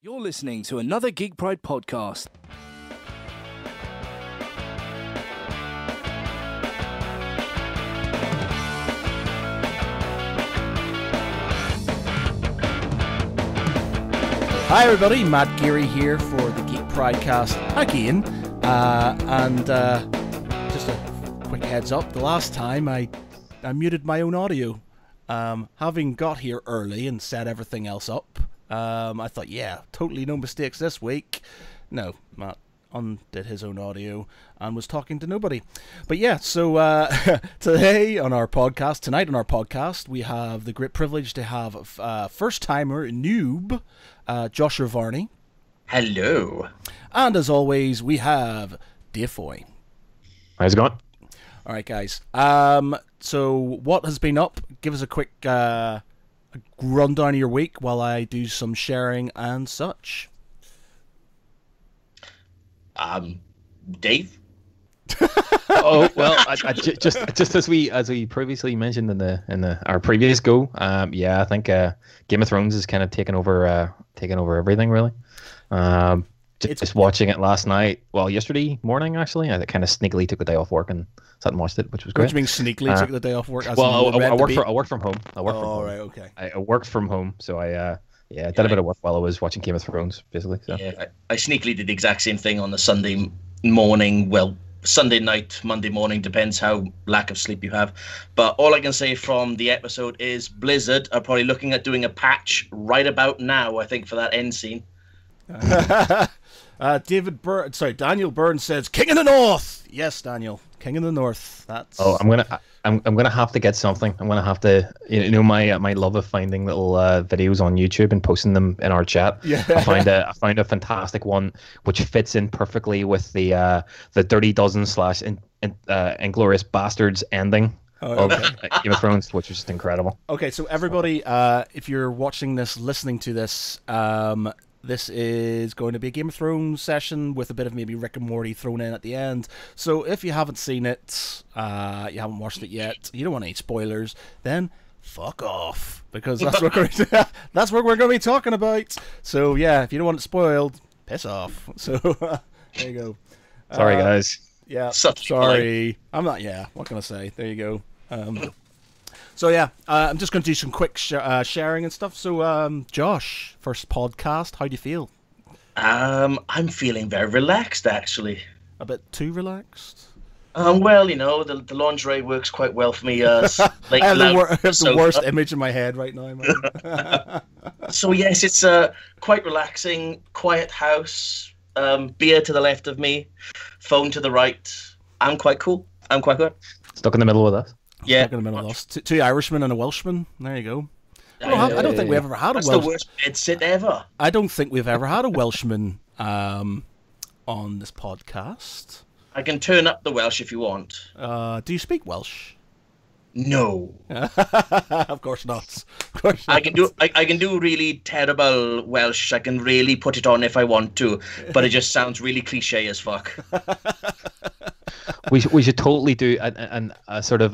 You're listening to another Geek Pride podcast. Hi everybody, Matt Geary here for the Geek Pride cast again, and just a quick heads up, the last time I muted my own audio, having got here early and set everything else up. I thought, yeah, totally no mistakes this week. No, Matt undid his own audio and was talking to nobody. But yeah, so tonight on our podcast, we have the great privilege to have first-timer noob, Joshua Varney. Hello. And as always, we have Dave Foy. How's it going? All right, guys. So what has been up? Give us a quick rundown of your week while I do some sharing and such. Dave. Oh well, just as we previously mentioned in our previous go, yeah, I think Game of Thrones is kind of taken over everything really. Just watching it last night. Well, yesterday morning actually, I kind of sneakily took the day off work and sat and watched it, which was great. What do you mean sneakily took the day off work? Well, I work from home. Right, okay. I worked from home, so I did a bit of work while I was watching Game of Thrones, basically. So. Yeah, I sneakily did the exact same thing on the Sunday morning. Well, Sunday night, Monday morning, depends how lack of sleep you have. But all I can say from the episode is Blizzard are probably looking at doing a patch right about now, I think, for that end scene. Daniel Byrne says, "King of the North." Yes, Daniel, King of the North. That's. Oh, I'm gonna have to get something. I'm gonna have to, my love of finding little videos on YouTube and posting them in our chat. Yeah. I find a fantastic one which fits in perfectly with the Dirty Dozen / Inglourious Bastards ending. Oh, okay. Of Game of Thrones, which is just incredible. Okay, so everybody, if you're watching this, listening to this, this is going to be a Game of Thrones session with a bit of maybe Rick and Morty thrown in at the end. So if you haven't seen it, you haven't watched it yet, you don't want any spoilers, then fuck off, because that's what that's what we're going to be talking about. So yeah, if you don't want it spoiled, piss off. So there you go. Sorry, guys. Yeah, Such sorry. I'm not. Yeah, what can I say? There you go. So yeah, I'm just going to do some quick sharing and stuff. So Josh, first podcast, how do you feel? I'm feeling very relaxed, actually. A bit too relaxed? Well, the lingerie works quite well for me. I have the worst image in my head right now, man. So yes, it's quite relaxing, quiet house, beer to the left of me, phone to the right. I'm quite cool. I'm quite good. Stuck in the middle with us. Yeah, stuck in the middle of us. Two Irishmen and a Welshman. There you go. I don't think we've ever had a Welshman. That's the worst bed sit ever. I don't think we've ever had a Welshman on this podcast. I can turn up the Welsh if you want. Do you speak Welsh? No. Of course not. Of course not. I can do really terrible Welsh. I can really put it on if I want to, but it just sounds really cliche as fuck. We should totally do a sort of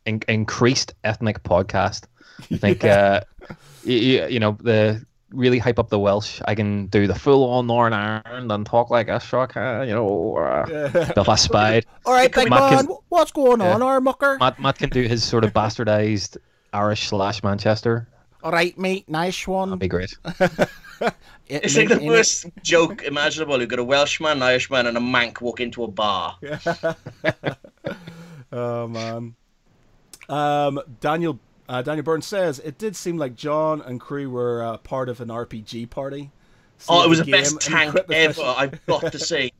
increased ethnic podcast. I think the really hype up the Welsh. I can do the full on Northern Ireland and talk like a shock, Belfast Spide. All right, big man, what's going on, our mucker? Matt can do his sort of bastardized Irish / Manchester. All right, mate, nice one. That'd be great. It's like the worst joke imaginable. You've got a Welshman, an Irishman, and a Manc walk into a bar. Oh, man. Daniel Byrne says, it did seem like John and crew were part of an RPG party. It was the best tank ever, I've got to say.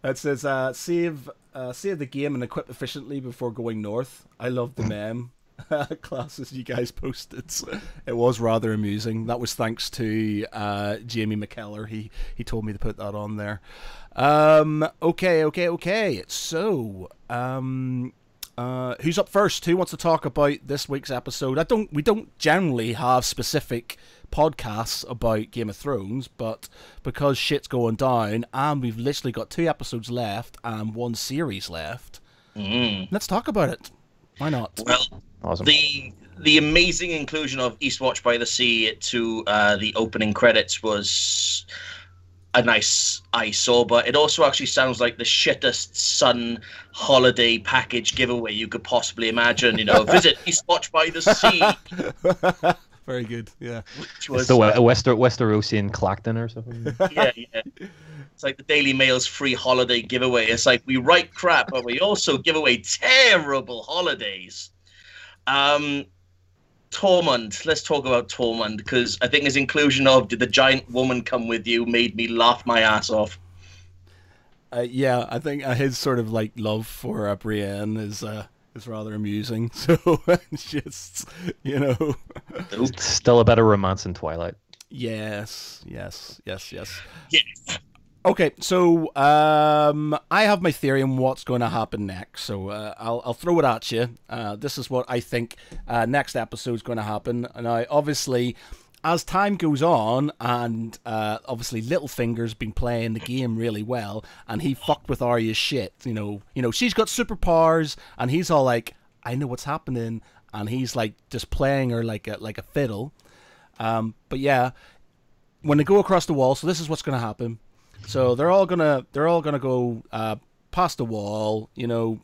It says, save the game and equip efficiently before going north. I love the meme. Classes you guys posted. It was rather amusing. That was thanks to Jamie McKellar. He told me to put that on there. Okay. So, who's up first? Who wants to talk about this week's episode? We don't generally have specific podcasts about Game of Thrones, but because shit's going down and we've literally got 2 episodes left and 1 series left, let's talk about it. Why not? Well, awesome. the amazing inclusion of Eastwatch by the Sea to the opening credits was a nice eyesore, but it also actually sounds like the shittest Sun holiday package giveaway you could possibly imagine. You know, visit Eastwatch by the Sea. Very good, yeah. Which was It's the Westerosian Clacton or something. yeah. It's like the Daily Mail's free holiday giveaway. It's like we write crap, but we also give away terrible holidays. Tormund. Let's talk about Tormund, because I think his inclusion of "Did the giant woman come with you?" made me laugh my ass off. Yeah, I think his sort of like love for Brienne is rather amusing. So it's just, you know, Still a better romance in Twilight. yes. Yes. Okay, so I have my theory on what's going to happen next. So I'll throw it at you. This is what I think next episode is going to happen. And obviously, as time goes on, and obviously Littlefinger's been playing the game really well, and he fucked with Arya's shit. You know, she's got superpowers, and he's all like, "I know what's happening," and he's like just playing her like a fiddle. But yeah, when they go across the wall, so this is what's going to happen. So they're all gonna go past the wall, you know,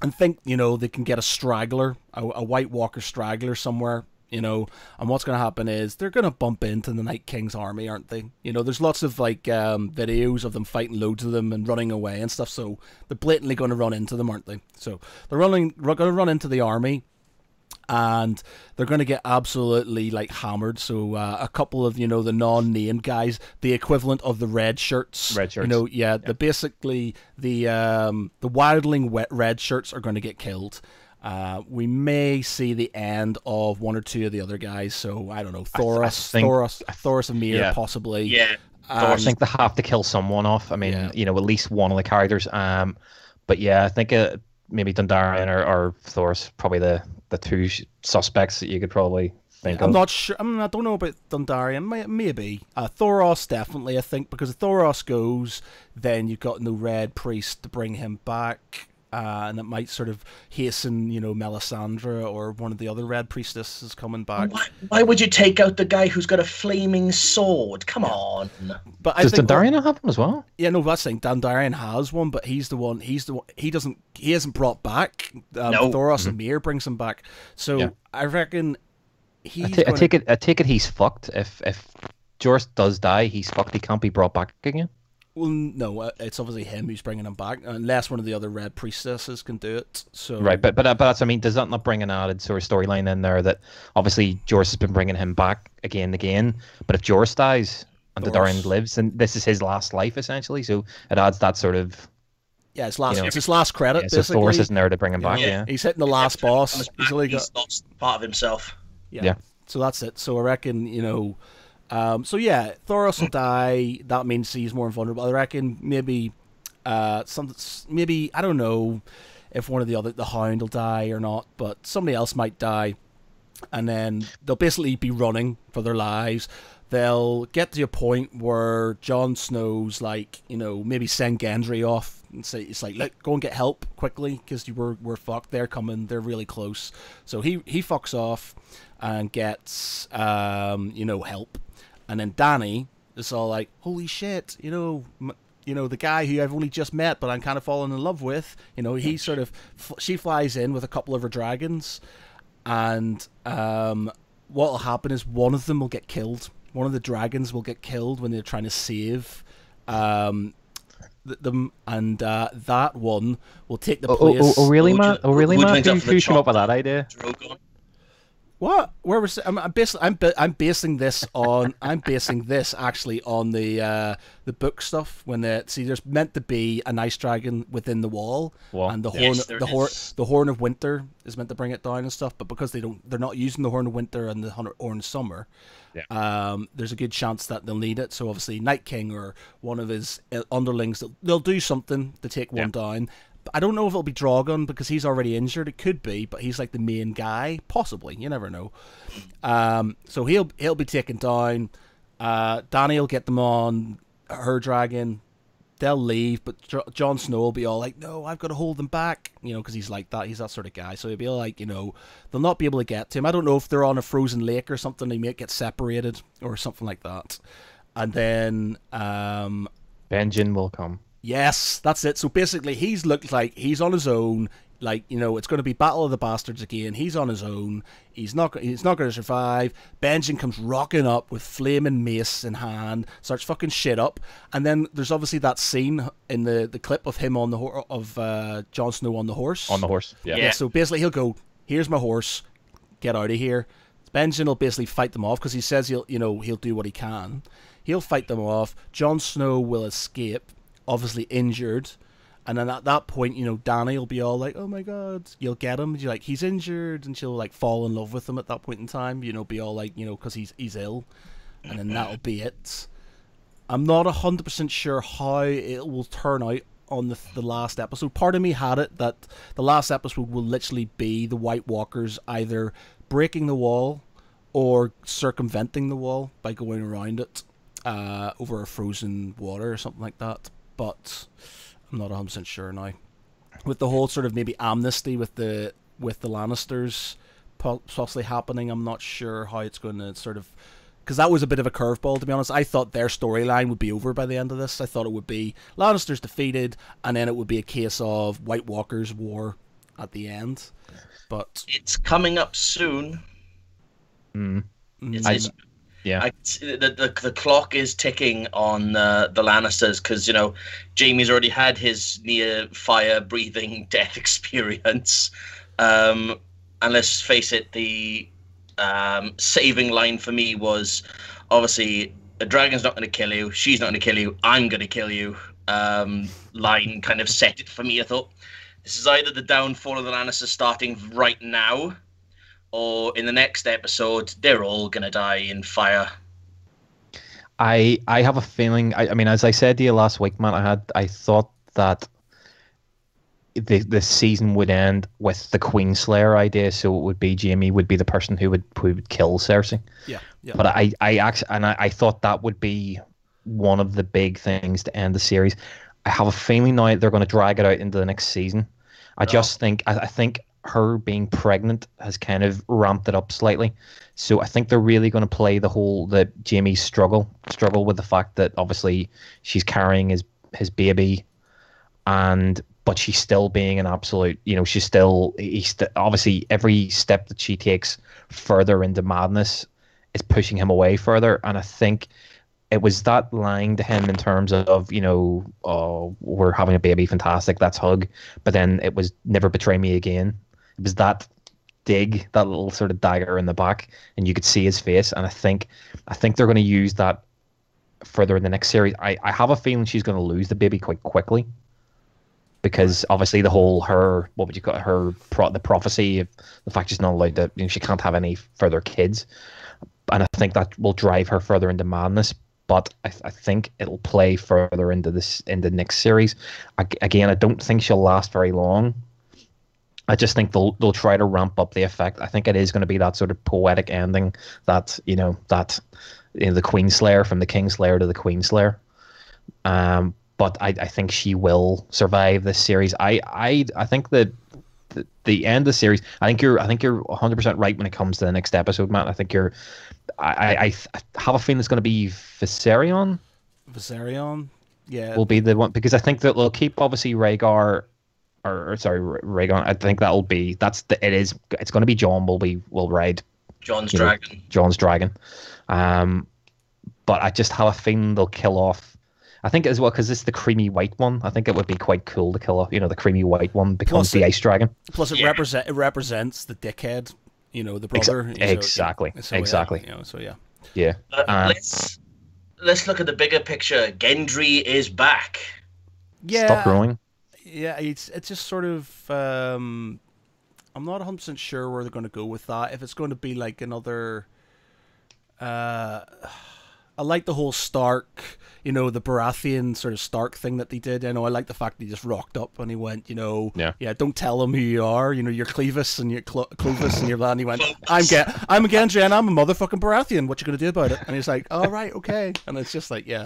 and think, you know, they can get a straggler, a White Walker straggler somewhere, you know. And what's gonna happen is they're gonna bump into the Night King's army, aren't they? You know, there's lots of like videos of them fighting loads of them and running away and stuff. So they're blatantly gonna run into them, aren't they? So they're gonna run into the army. And they're going to get absolutely like hammered. So a couple of, you know, the non-named guys, the equivalent of the red shirts. You know, yeah. Basically the wildling red shirts are going to get killed. We may see the end of one or two of the other guys. So I don't know, Thoros and Mir possibly. Yeah. I think they have to kill someone off. I mean, you know, at least one of the characters. But yeah, I think maybe Dondarrion or Thoros probably the two suspects that you could probably think of. I'm not sure. I don't know about Dondarrion. Maybe Thoros, definitely. I think because if Thoros goes, then you've got no Red Priest to bring him back, and it might sort of hasten, you know, Melisandre or one of the other Red Priestesses coming back. Why would you take out the guy who's got a flaming sword? Come on. But does Dondarrion have one as well? Yeah, no, that's the thing. Dondarrion has one, but he's the one. He hasn't brought back. Thoros and Mir brings him back. So I reckon I take it he's fucked. If Jorah does die, he's fucked. He can't be brought back again. Well, no, it's obviously him who's bringing him back, unless one of the other Red Priestesses can do it. So right, but that's, I mean, does that not bring an added sort of storyline in there that obviously Jorah has been bringing him back again and again, but if Jorah dies and Dondarrion lives, and this is his last life essentially, so it adds that sort of it's his last credit. So basically. Thoros isn't there to bring him back. Yeah, he's hitting the last boss. He's lost part of himself. Yeah, so that's it. So I reckon, you know. So yeah, Thoros will die. That means he's more invulnerable. I reckon maybe I don't know if one of the Hound will die or not, but somebody else might die, and then they'll basically be running for their lives. They'll get to a point where Jon Snow's like, you know, maybe send Gendry off and say, it's like, look, go and get help quickly because we're fucked. They're coming. They're really close. So he fucks off and gets you know, help. And then Dany is all like, holy shit, you know, the guy who I've only just met, but I'm kind of falling in love with, you know, he sort of, she flies in with a couple of her dragons, and what will happen is one of them will get killed. One of the dragons will get killed when they're trying to save them, and that one will take the place. Oh, really, man? Oh, really, man? Who came up with that idea? What? Where was I'm basing this actually on the book stuff. When there's meant to be a nice dragon within the wall, and the horn of winter is meant to bring it down and stuff. But because they're not using the horn of winter and the horn of summer, there's a good chance that they'll need it. So obviously, Night King or one of his underlings, they'll do something to take one down. I don't know if it'll be Drogon because he's already injured. It could be, but he's like the main guy. Possibly, you never know. So he'll be taken down. Dany will get them on her dragon. they'll leave, but Jon Snow will be all like, no, I've got to hold them back, because he's like that. He's that sort of guy. So he'll be like, they'll not be able to get to him. I don't know if they're on a frozen lake or something. They might get separated or something like that. And then Benjen will come. Yes, that's it. So basically, he's looked like he's on his own. Like, it's going to be Battle of the Bastards again. He's on his own. He's not going to survive. Benjen comes rocking up with flaming mace in hand, starts fucking shit up, and then there's obviously that scene in the clip of him on the Jon Snow on the horse. On the horse, yeah. Yeah. So basically, he'll go, "Here's my horse. Get out of here." Benjen will basically fight them off because he says he'll do what he can. He'll fight them off. Jon Snow will escape, obviously injured. And then at that point, Dany will be all like, "Oh my God, you'll get him." You're like, "He's injured," and she'll like fall in love with him at that point in time. Be all like, because he's ill, and then that'll be it. I'm not 100% sure how it will turn out on the last episode. Part of me had it that the last episode will literally be the White Walkers either breaking the wall or circumventing the wall by going around it over a frozen water or something like that. But I'm not 100% sure now. With the whole sort of maybe amnesty with the Lannisters possibly happening, I'm not sure how it's going to sort of... Because that was a bit of a curveball, to be honest. I thought their storyline would be over by the end of this. I thought it would be Lannisters defeated, and then it would be a case of White Walkers war at the end. But it's coming up soon. Yeah, the clock is ticking on the Lannisters because Jaime's already had his near fire breathing death experience, and let's face it, the saving line for me was obviously a dragon's not going to kill you, she's not going to kill you, I'm going to kill you. Line kind of set it for me. I thought this is either the downfall of the Lannisters starting right now, or in the next episode, they're all going to die in fire. I have a feeling, I mean, as I said to you last week, man, I thought that the season would end with the Queenslayer idea, so it would be Jaime would be the person who would kill Cersei. Yeah. But I thought that would be one of the big things to end the series. I have a feeling now they're going to drag it out into the next season. I think her being pregnant has kind of ramped it up slightly. So I think they're really going to play the Jaime's struggle with the fact that obviously she's carrying his baby, but she's still being an absolute, obviously every step that she takes further into madness is pushing him away further. And I think it was that lying to him in terms of, oh, we're having a baby, fantastic, let's hug. But then it was never betray me again. It was that dig, that little sort of dagger in the back, and you could see his face. And I think they're going to use that further in the next series. I have a feeling she's going to lose the baby quite quickly, because obviously the whole the prophecy of the fact she's not allowed to, she can't have any further kids, and I think that will drive her further into madness. But I think it'll play further into the next series. Again, I don't think she'll last very long. I just think they'll try to ramp up the effect. I think it is going to be that sort of poetic ending that the Queenslayer, from the Kingslayer to the Queenslayer. But I think she will survive this series. I think that the end of the series, I think you're 100% right when it comes to the next episode, Matt. I think I have a feeling it's going to be Viserion. Yeah, will be the one, because I think that they'll keep obviously Rhaegar. Rhaegon. I think it's going to be Jon will ride Jon's dragon. Jon's dragon. But I just have a feeling they'll kill off. I think as well, because it's the creamy white one. I think it would be quite cool to kill off. The creamy white one becomes the ice dragon. Plus, it represents the dickhead. The brother. Exactly. Exactly. So yeah. Yeah. Let's look at the bigger picture. Gendry is back. Yeah. Stop growing. Yeah, it's just sort of. I'm not 100% sure where they're going to go with that. If it's going to be like another. I like the whole Stark, the Baratheon sort of Stark thing that they did. I like the fact that he just rocked up and he went, don't tell him who you are. You're Clevis and you're Clovis and you're that. And he went, I'm Gendry and I'm a motherfucking Baratheon. What you gonna do about it? And he's like, all right, okay. And it's just like, yeah.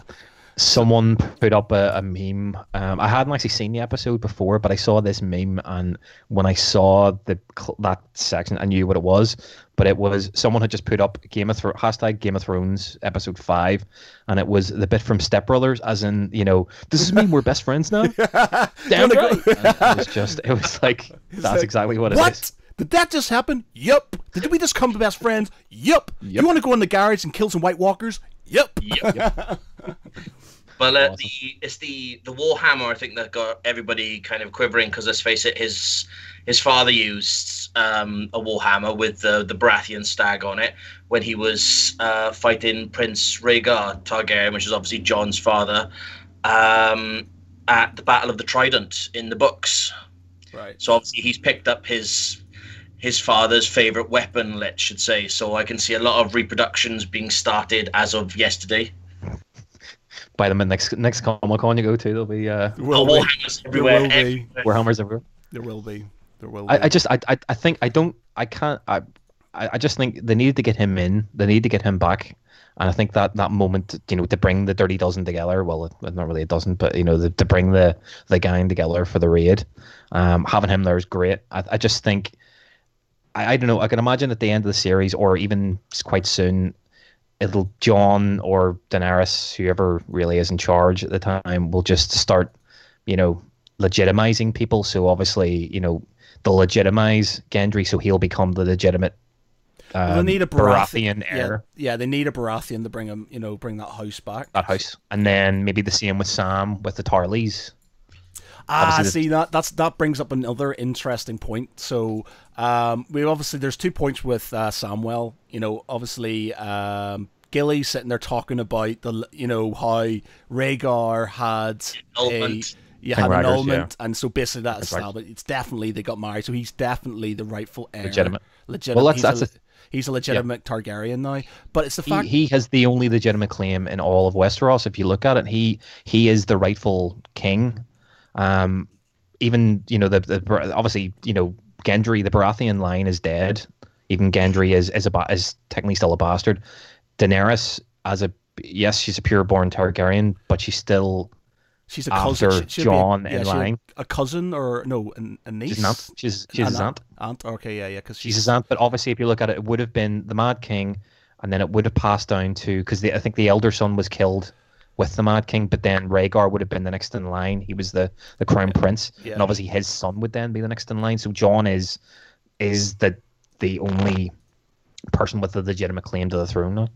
Someone put up a meme. I hadn't actually seen the episode before, but I saw this meme, and when I saw that section, I knew what it was. But it was someone had just put up hashtag Game of Thrones episode 5, and it was the bit from Step Brothers, as in, does this mean we're best friends now? Damn right. It was like that's exactly what it is. Did that just happen? Yup. Did we just come to best friends? Yup. You want to go in the garage and kill some White Walkers? Yup. Yep. Well, awesome. It's the Warhammer, I think, that got everybody kind of quivering, because let's face it, his father used a Warhammer with the Baratheon stag on it when he was fighting Prince Rhaegar Targaryen, which is obviously Jon's father, at the Battle of the Trident in the books. Right. So obviously he's picked up his father's favorite weapon, let's should say. So I can see a lot of reproductions being started as of yesterday. By the next Comic Con you go to, there'll be Warhammers everywhere. Warhammers everywhere. There will be. I just think they needed to get him in. They need to get him back. And I think that moment, to bring the Dirty Dozen together, well, not really a dozen, but to bring the gang together for the raid, having him there is great. I just think, I don't know, I can imagine at the end of the series, or even quite soon, Jon or Daenerys, whoever really is in charge at the time, will just start, legitimizing people. So obviously, they'll legitimize Gendry, so he'll become the legitimate they need a Baratheon heir. Yeah, they need a Baratheon to bring him, bring that house back. That house, and then maybe the same with Sam with the Tarleys. That brings up another interesting point. So there's 2 points with Samwell. Obviously Gilly's sitting there talking about how Rhaegar had an annulment, and so basically that established it's definitely they got married. So he's definitely the rightful heir. Legitimate. Well, he's a legitimate Targaryen now. But it's the fact he has the only legitimate claim in all of Westeros. If you look at it, he is the rightful king. Even obviously Gendry, the Baratheon line is dead. Even Gendry is technically still a bastard. Daenerys, she's a pure-born Targaryen, but she's a cousin. After Jon in line. A cousin or no, a niece? She's an aunt. She's his aunt. Aunt, okay, yeah, because she's his aunt. But obviously, if you look at it, it would have been the Mad King, and then it would have passed down to, because I think the elder son was killed with the Mad King, but then Rhaegar would have been the next in line. He was the crown prince, and obviously his son would then be the next in line. So Jon is the only person with a legitimate claim to the throne now.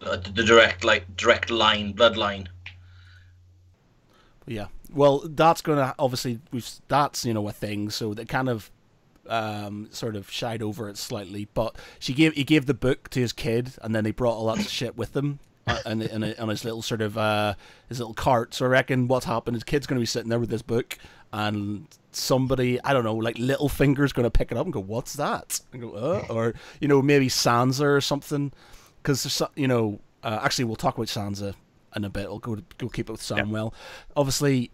The direct line, bloodline. Yeah, well, that's gonna obviously that's a thing. So that kind of sort of shied over it slightly. But he gave the book to his kid, and then he brought all that shit with him. On his little sort of his little cart. So I reckon what's happened, his kid's going to be sitting there with this book, and somebody, I don't know, like Littlefinger's going to pick it up and go, "What's that?" And go, or maybe Sansa or something, because actually we'll talk about Sansa in a bit. We'll go keep it with Samwell. Yeah. Obviously,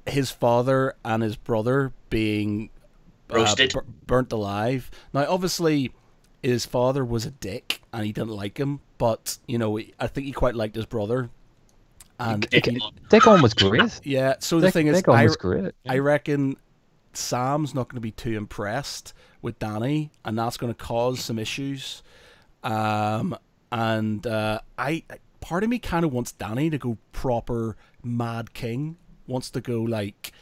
his father and his brother being roasted, burnt alive. Now, obviously, his father was a dick and he didn't like him, but I think he quite liked his brother. And Dickon was great. Yeah. So the thing is, was great. Yeah. I reckon Sam's not going to be too impressed with Dany, and that's going to cause some issues. Part of me kind of wants Dany to go proper Mad King. Wants to go like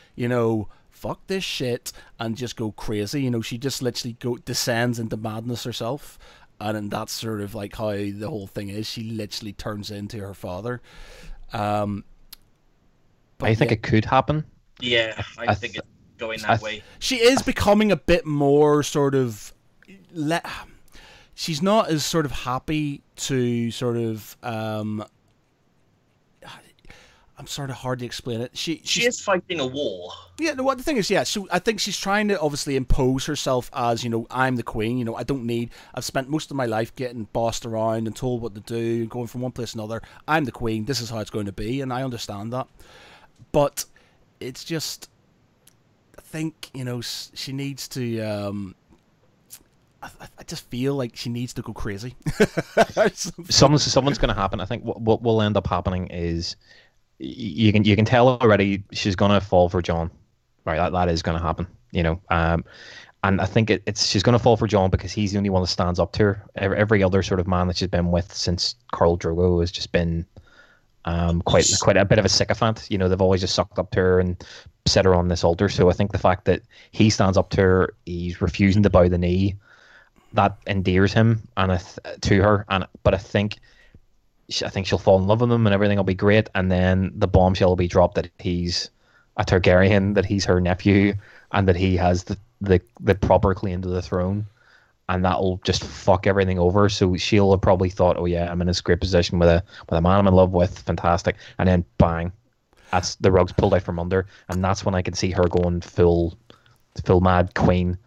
fuck this shit and just go crazy. She just literally descends into madness herself, and that's sort of like how the whole thing is. She literally turns into her father. I think it could happen. Yeah, I think it's going that way. She is becoming a bit more sort of she's not as sort of happy to sort of I'm sort of hard to explain it. She is fighting a war. Yeah, the thing is, so I think she's trying to obviously impose herself as, I'm the queen. I've spent most of my life getting bossed around and told what to do, going from one place to another. I'm the queen. This is how it's going to be, and I understand that. But it's just, I think, she needs to. I just feel like she needs to go crazy. Someone's going to happen. I think what will end up happening is you can tell already she's gonna fall for John, right? That is gonna happen, you know. And I think it's she's gonna fall for John because he's the only one that stands up to her. Every other sort of man that she's been with since Khal Drogo has just been quite a bit of a sycophant. You know, they've always just sucked up to her and set her on this altar. So I think the fact that he stands up to her, he's refusing to bow the knee, that endears him to her. But I think she'll fall in love with him and everything will be great. And then the bombshell will be dropped that he's a Targaryen, that he's her nephew, and that he has the proper claim to the throne. And that'll just fuck everything over. So she'll have probably thought, oh yeah, I'm in this great position with a man I'm in love with, fantastic. And then bang, that's the rug's pulled out from under, and that's when I can see her going full mad queen.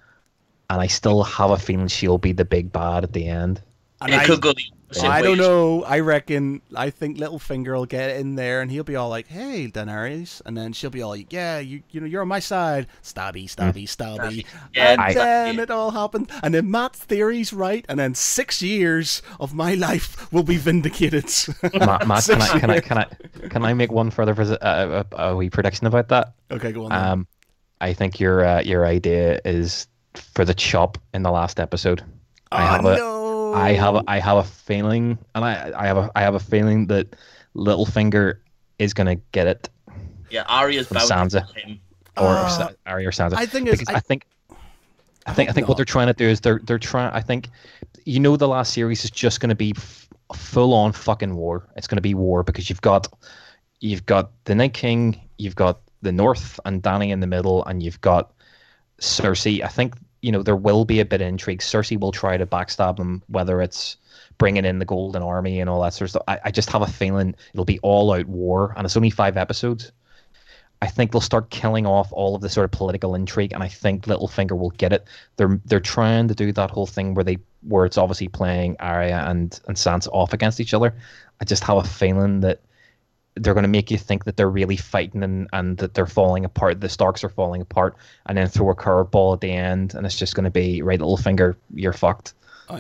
And I still have a feeling she'll be the big bad at the end. And it could go I don't know. I think Littlefinger will get in there, and he'll be all like, "Hey, Daenerys," and then she'll be all like, "Yeah, you know, you're on my side." Stabby. Yeah, and then it all happened, and then Matt's theory's right, and then 6 years of my life will be vindicated. Matt, can I make one further a wee prediction about that? Okay, go on. Then. I think your idea is for the chop in the last episode. I have a feeling, and I have a feeling that Littlefinger is gonna get it. Yeah, Arya's from bound Sansa, to him. or Arya or Sansa. I think what they're trying to do is they're trying. I think, you know, the last series is just gonna be full on fucking war. It's gonna be war because you've got the Night King, you've got the North and Dany in the middle, and you've got Cersei. I think, you know, there will be a bit of intrigue. Cersei will try to backstab him, whether it's bringing in the Golden Army and all that sort of stuff. I just have a feeling it'll be all out war, and it's only 5 episodes. I think they'll start killing off all of the sort of political intrigue, and I think Littlefinger will get it. They're trying to do that whole thing where it's obviously playing Arya and Sansa off against each other. I just have a feeling that they're going to make you think that they're really fighting and that they're falling apart. The Starks are falling apart, and then throw a curveball at the end, and it's just going to be, right, Littlefinger, you're fucked.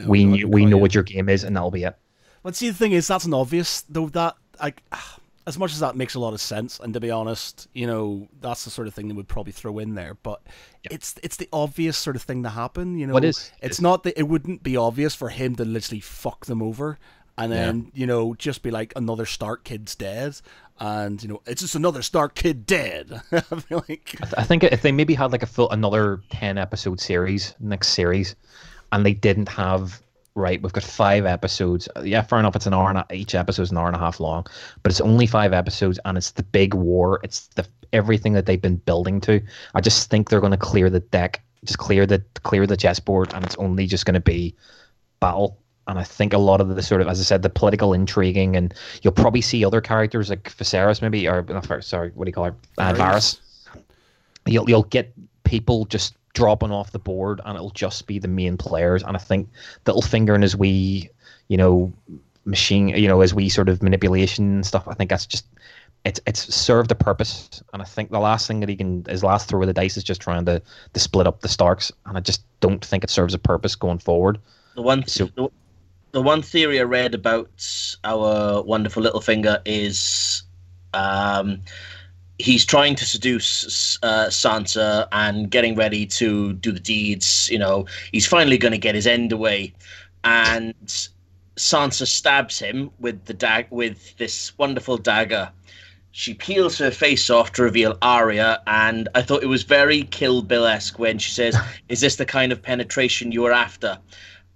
We know what your game is, and that'll be it. But see, the thing is, that's an obvious, though, that as much as that makes a lot of sense, and to be honest, you know, that's the sort of thing they would probably throw in there. But it's the obvious sort of thing to happen. You know, it wouldn't be obvious for him to literally fuck them over. And then, you know, just be like, another Stark kid's dead. And, you know, it's just another Stark kid dead. I feel like... I think if they maybe had like another 10-episode series, next series, and they didn't have, right, we've got 5 episodes. Yeah, fair enough, it's each episode's an hour and a half long. But it's only 5 episodes, and it's the big war. It's everything that they've been building to. I just think they're going to clear the deck, just clear the chessboard, and it's only just going to be battle. And I think a lot of the sort of, as I said, the political intriguing, and you'll probably see other characters like Viserys maybe, or sorry, what do you call her? Varys. You'll get people just dropping off the board, and it'll just be the main players. And I think Littlefinger and his wee, you know, machine, you know, his wee sort of manipulation and stuff, I think that's just, it's served a purpose. And I think the last thing that his last throw of the dice is just trying to split up the Starks, and I just don't think it serves a purpose going forward. The one theory I read about our wonderful Littlefinger is he's trying to seduce Sansa and getting ready to do the deeds. You know, he's finally going to get his end away, and Sansa stabs him with this wonderful dagger. She peels her face off to reveal Arya, and I thought it was very Kill Bill-esque when she says, "Is this the kind of penetration you were after?"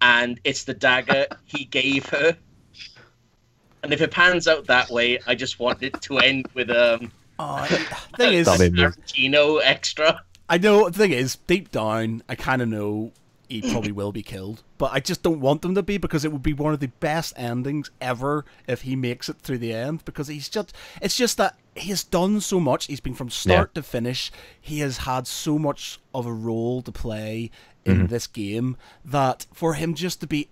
And it's the dagger he gave her. And if it pans out that way, I just want it to end with thing is, Tarantino extra. I know, the thing is, deep down, I kind of know he probably will be killed. But I just don't want them to be, because it would be one of the best endings ever if he makes it through the end. Because it's just that he has done so much. He's been from start to finish. He has had so much of a role to play in this game, that for him just to be,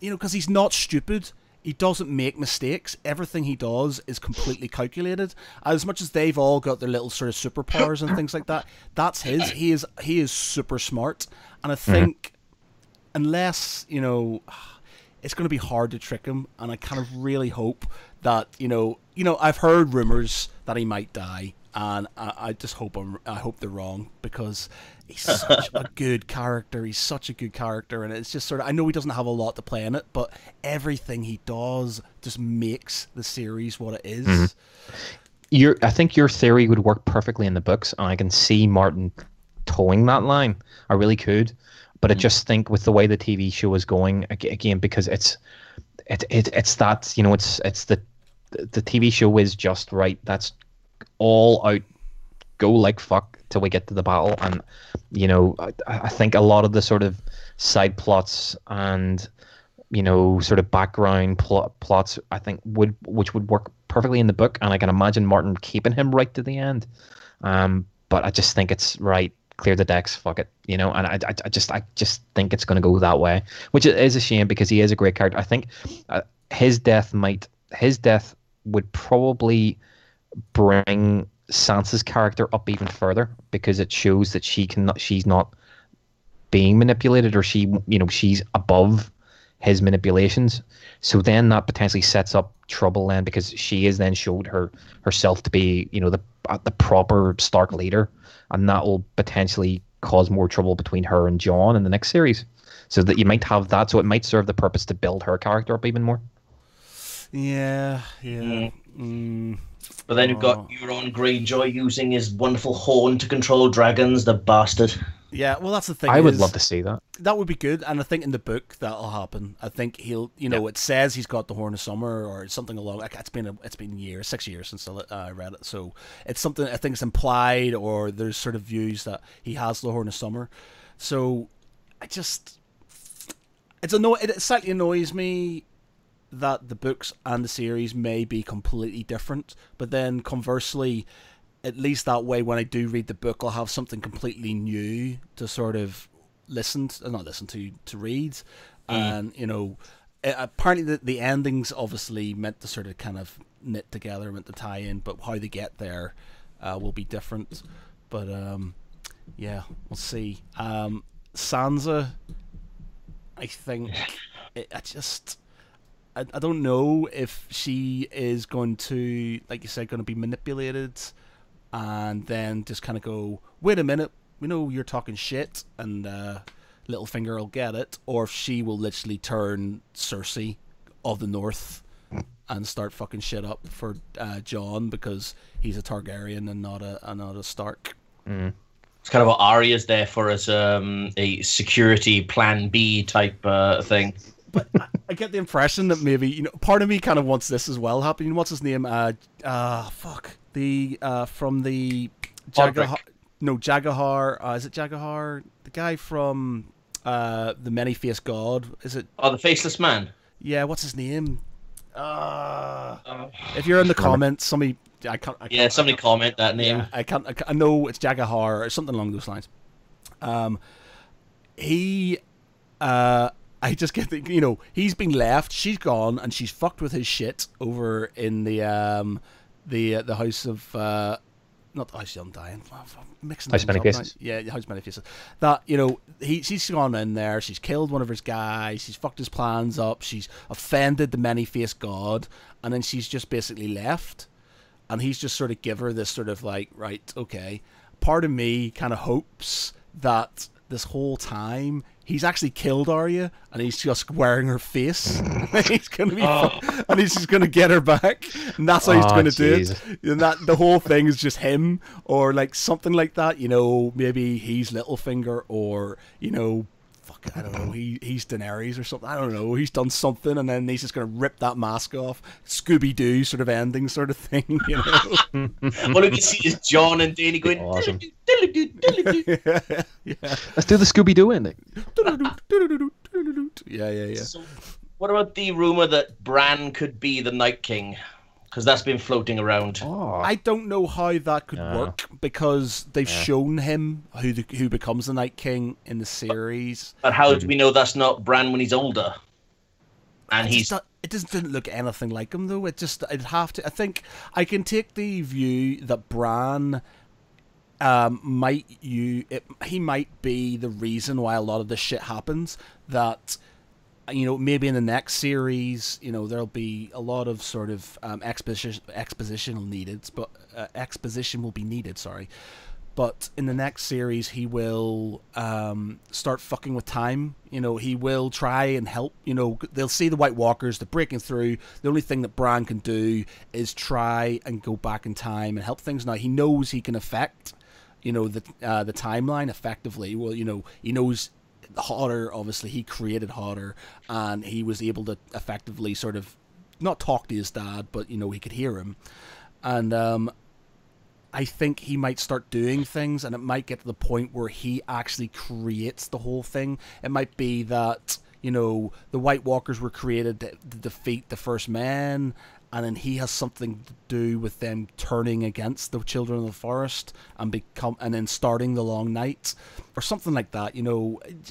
because he's not stupid, he doesn't make mistakes. Everything he does is completely calculated. As much as they've all got their little sort of superpowers and things like that, that's his. He is super smart, and I think unless, you know, it's going to be hard to trick him, and I kind of really hope that I've heard rumors that he might die, and I just hope I hope they're wrong, because he's such a good character. He's such a good character, and it's just sort of, I know he doesn't have a lot to play in it, but everything he does just makes the series what it is. Mm-hmm. I think your theory would work perfectly in the books, and I can see Martin towing that line. I really could, but I just think with the way the TV show is going, again, because it's that, it's the TV show is just right. That's all out, go like fuck till we get to the battle. And I think a lot of the sort of side plots and sort of background plots, I think which would work perfectly in the book, and I can imagine Martin keeping him right to the end. But I just think it's right, clear the decks, fuck it, and I just think it's going to go that way, which is a shame, because he is a great character. I think his death would probably bring Sansa's character up even further, because it shows that she's not being manipulated, or she's above his manipulations. So then that potentially sets up trouble then, because she is then showed herself to be the proper Stark leader, and that will potentially cause more trouble between her and Jon in the next series. So that you might have that, so it might serve the purpose to build her character up even more. Yeah. But then you've got Euron Greyjoy using his wonderful horn to control dragons, the bastard. Yeah, well, that's the thing. I would love to see that. That would be good, and I think in the book that'll happen. I think he'll, it says he's got the Horn of Summer or something along. Like, it's been years, 6 years since I read it, so it's something I think it's implied, or there's sort of views that he has the Horn of Summer. So it slightly annoys me that the books and the series may be completely different, but then conversely, at least that way, when I do read the book, I'll have something completely new to sort of to read. And apparently the endings obviously meant to sort of kind of knit together, meant to tie in, but how they get there will be different. But yeah, we'll see. Sansa, I think I don't know if she is going to, like you said, going to be manipulated and then just kind of go, wait a minute, we know you're talking shit, and Littlefinger will get it, or if she will literally turn Cersei of the North and start fucking shit up for Jon, because he's a Targaryen and not a Stark. It's kind of what Arya's there for, as a security plan B type thing. But I get the impression that maybe, part of me kind of wants this as well happening. What's his name? From the Jagahar. No, Jagahar. Is it Jagahar? The guy from the Many-Faced God. Is it? Oh, the Faceless Man. Yeah. What's his name? If you're in the comments, somebody. I can't. Somebody comment that name. Yeah, I can't. I know it's Jagahar or something along those lines. I just get the, he's been left, she's gone, and she's fucked with his shit over in the House of, not the House of Undying, mixing House of Many Faces. Yeah, House of Many Faces. That, she's gone in there, she's killed one of his guys, she's fucked his plans up, she's offended the Many-Faced God, and then she's just basically left, and he's just sort of give her this sort of like, right, okay. Part of me kind of hopes that this whole time he's actually killed Arya, and he's just wearing her face. He's gonna be, and he's just gonna get her back, and that's how he's gonna do it. And that the whole thing is just him, or like something like that. Maybe he's Littlefinger, or I don't know. He's Daenerys or something. I don't know. He's done something, and then he's just gonna rip that mask off. Scooby Doo sort of ending, sort of thing. All you can see is Jon and Dany going. Awesome. Yeah. Let's do the Scooby Doo ending. Yeah. So, what about the rumor that Bran could be the Night King? Because that's been floating around. I don't know how that could work, because they've shown him who becomes the Night King in the series. But how do we know that's not Bran when he's older? And it didn't look anything like him, though. It'd have to. I think I can take the view that Bran he might be the reason why a lot of this shit happens. That maybe in the next series, there'll be a lot of sort of exposition needed, but exposition will be needed. Sorry, but in the next series, he will start fucking with time. He will try and help. They'll see the White Walkers, they're breaking through. The only thing that Bran can do is try and go back in time and help things. Now he knows he can affect, the timeline effectively. Well, he knows. Hodder, obviously, he created Hodder, and he was able to effectively sort of not talk to his dad, but he could hear him. And I think he might start doing things, and it might get to the point where he actually creates the whole thing. It might be that the White Walkers were created to defeat the First Men, and then he has something to do with them turning against the Children of the Forest and then starting the Long Night or something like that.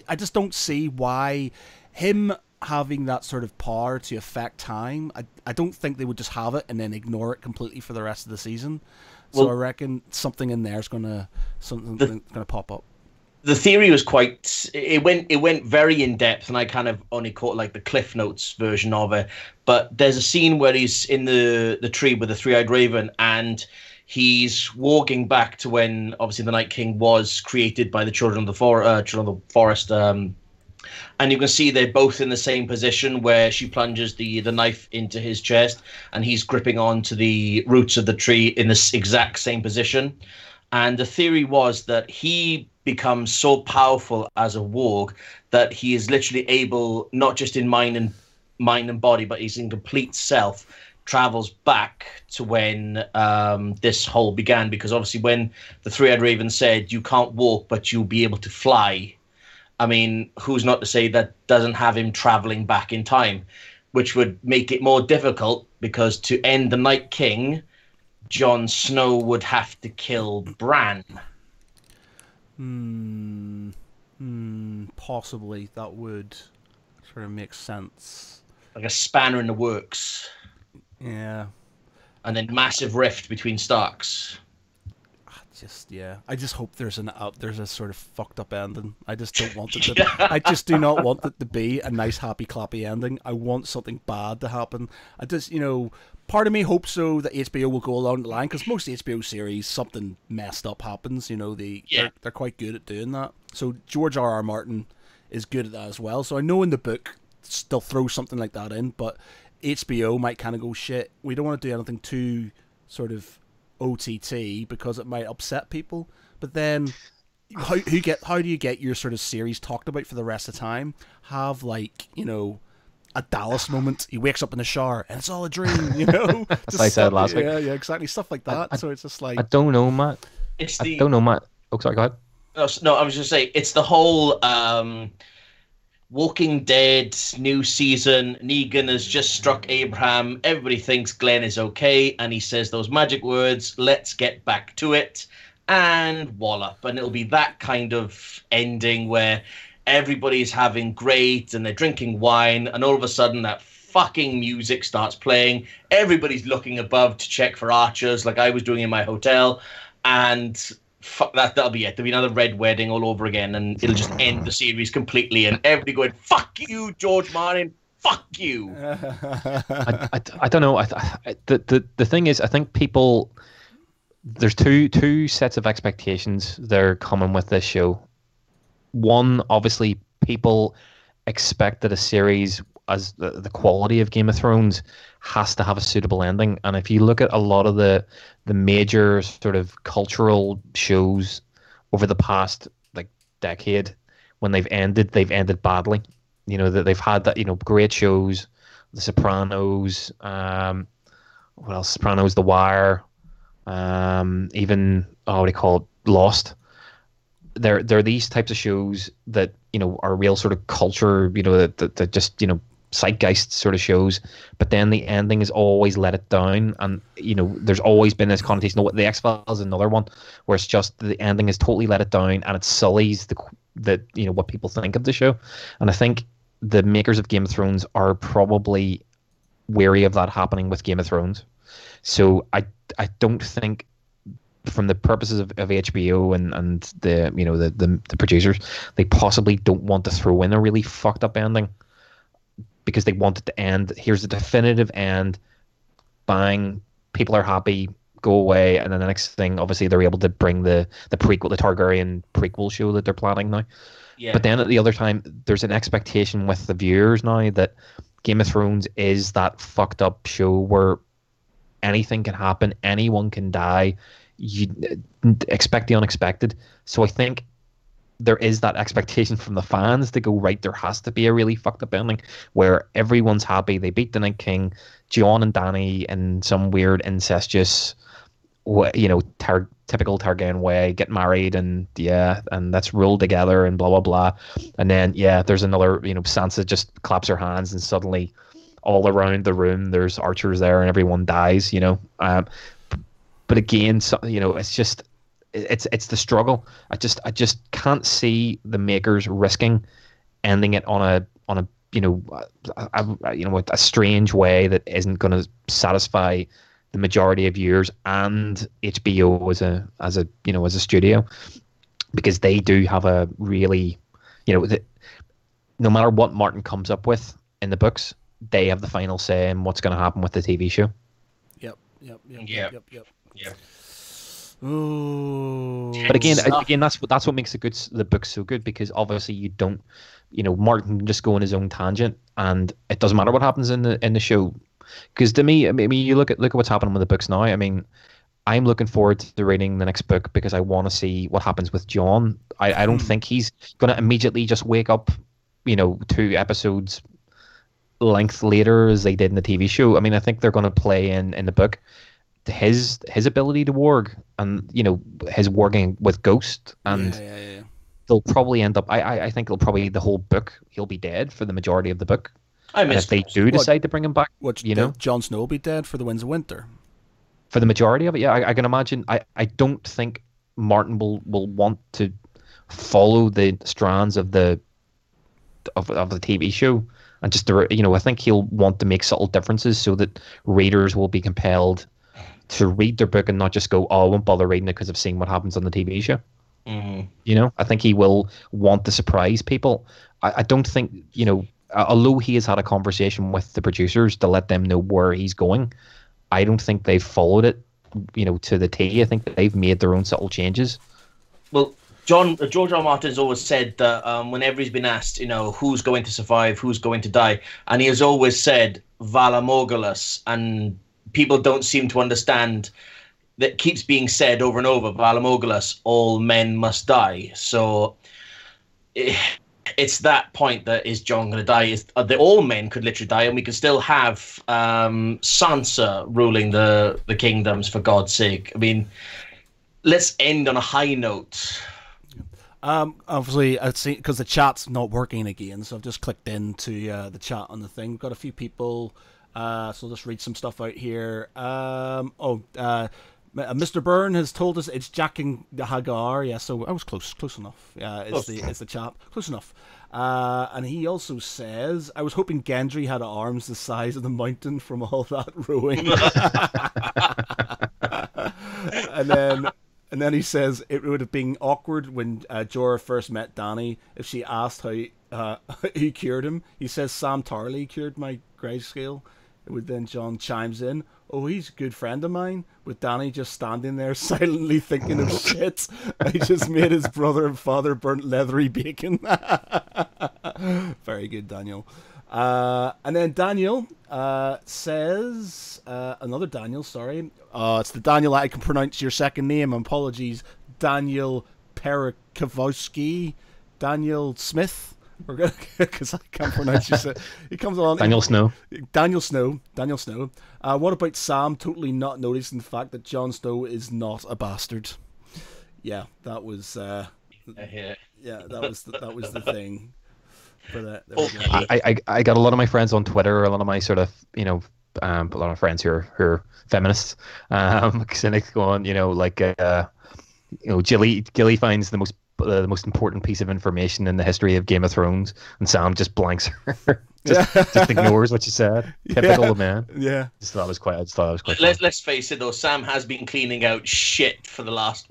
I just don't see why him having that sort of power to affect time. I don't think they would just have it and then ignore it completely for the rest of the season. So I reckon something in there is gonna pop up. The theory was it went very in depth, and I kind of only caught like the Cliff Notes version of it. But there's a scene where he's in the tree with the three-eyed raven, and he's walking back to when obviously the Night King was created by the Children of the Forest. And you can see they're both in the same position where she plunges the knife into his chest, and he's gripping onto the roots of the tree in this exact same position. And the theory was that he becomes so powerful as a warg that he is literally able, not just in mind and body, but he's in complete self, travels back to when this whole began. Because obviously when the three-eyed raven said, you can't walk, but you'll be able to fly, I mean, who's not to say that doesn't have him traveling back in time, which would make it more difficult, because to end the Night King, Jon Snow would have to kill Bran. Possibly. That would sort of make sense. Like a spanner in the works. Yeah. And then massive rift between Starks. I just hope there's a sort of fucked up ending. I just don't want it to. I just do not want it to be a nice, happy, clappy ending. I want something bad to happen. I just, part of me hopes so that HBO will go along the line, because most HBO series, something messed up happens. They're quite good at doing that. So George R.R. Martin is good at that as well. So I know in the book they'll throw something like that in, but HBO might kind of go, shit, we don't want to do anything too sort of OTT because it might upset people. But then how do you get your sort of series talked about for the rest of the time? Have a Dallas moment. He wakes up in the shower and it's all a dream, As I said last week. Yeah, exactly. Stuff like that. So it's just like, I don't know, Matt. I don't know, Matt. Oh, sorry, go ahead. No, I was just saying, it's the whole Walking Dead new season. Negan has just struck Abraham. Everybody thinks Glenn is okay, and he says those magic words, let's get back to it, and wallop. And it'll be that kind of ending where everybody's having great and they're drinking wine, and all of a sudden that fucking music starts playing. Everybody's looking above to check for archers like I was doing in my hotel, and fuck that, that'll be it. There'll be another Red Wedding all over again, and it'll just end the series completely, and everybody going, fuck you, George Martin, fuck you. I don't know. The thing is, I think people, there's two sets of expectations they're coming with this show. One, obviously, people expect that a series as the quality of Game of Thrones has to have a suitable ending. And if you look at a lot of the major sort of cultural shows over the past decade, when they've ended badly. That they've had that, great shows, The Sopranos, what else? Sopranos, The Wire, even what do you call it? Lost. There are these types of shows that are real sort of culture, that just zeitgeist sort of shows, but then the ending has always let it down, and there's always been this connotation. The X-Files is another one where it's just the ending has totally let it down, and it sullies the what people think of the show. And I think the makers of Game of Thrones are probably wary of that happening with Game of Thrones. So I don't think, from the purposes of HBO and the producers, they possibly don't want to throw in a really fucked up ending. because they wanted to end. Here's the definitive end. Bang, people are happy. Go away, and then the next thing, obviously, they're able to bring the prequel, the Targaryen prequel show that they're planning now. Yeah. But then at the other time, there's an expectation with the viewers now that Game of Thrones is that fucked up show where anything can happen, anyone can die. You expect the unexpected. So I think there is that expectation from the fans to go, right, there has to be a really fucked up ending where everyone's happy. They beat the Night King, Jon and Dany in some weird incestuous, typical Targaryen way, get married and that's ruled together and blah blah blah. And then there's another, Sansa just claps her hands and suddenly all around the room there's archers there and everyone dies. But again, it's just it's the struggle. I just can't see the makers risking ending it on a strange way that isn't going to satisfy the majority of viewers and HBO as a studio, because they do have a really, no matter what Martin comes up with in the books, they have the final say in what's going to happen with the TV show. Yep. Ooh. But again, that's what makes the book so good, because obviously you don't, Martin can just go on his own tangent, and it doesn't matter what happens in the show. Because to me, I mean, you look at what's happening with the books now. I mean, I'm looking forward to reading the next book because I want to see what happens with Jon. I don't think he's going to immediately just wake up, 2 episodes length later as they did in the TV show. I mean, I think they're going to play in the book his ability to warg and his warging with Ghost, and they'll probably end up. I think it'll probably the whole book he'll be dead for the majority of the book. And if they do decide to bring him back, Jon Snow will be dead for the Winds of Winter. For the majority of it, yeah, I can imagine. I don't think Martin will want to follow the strands of the TV show, and just I think he'll want to make subtle differences so that readers will be compelled to read their book and not just go, oh, I won't bother reading it because I've seen what happens on the TV show. Mm-hmm. I think he will want to surprise people. I don't think although he has had a conversation with the producers to let them know where he's going, I don't think they've followed it, to the T. I think that they've made their own subtle changes. Well, George R. Martin's always said that whenever he's been asked, who's going to survive, who's going to die, and he has always said Vala Morghulis, and people don't seem to understand that keeps being said over and over, Vala Morghulis, all men must die. So it's that point that is Jon going to die? All men could literally die, and we could still have Sansa ruling the kingdoms, for God's sake. I mean, let's end on a high note. Obviously, I'd see, because the chat's not working again, so I've just clicked into the chat on the thing. We've got a few people, so I'll just read some stuff out here. Mr. Byrne has told us it's Jack and Hagar. Yeah, so I was close enough. Yeah, it's the chap. Close enough. And he also says, I was hoping Gendry had arms the size of the mountain from all that rowing. And then he says it would have been awkward when Jorah first met Dany if she asked how he cured him. He says Sam Tarley cured my grayscale. Then Jon chimes in, oh, he's a good friend of mine, with Dany just standing there silently thinking of shit. I just made his brother and father burnt leathery bacon. Very good, Daniel. And then Daniel says, another Daniel, sorry. It's the Daniel I can pronounce your second name. Apologies, Daniel Perakowski, Daniel Smith. We're gonna, because I can't pronounce your. He comes on. Daniel Snow. Daniel Snow. What about Sam totally not noticing the fact that Jon Snow is not a bastard? Yeah, that was. Yeah, that was the thing. But I got a lot of my friends on Twitter, a lot of my sort of a lot of friends who are feminists, cynics going, Gilly finds the most important piece of information in the history of Game of Thrones, and Sam just blanks her, just ignores what she said. Typical man. Yeah, I just thought it was quite. Let's face it, though. Sam has been cleaning out shit for the last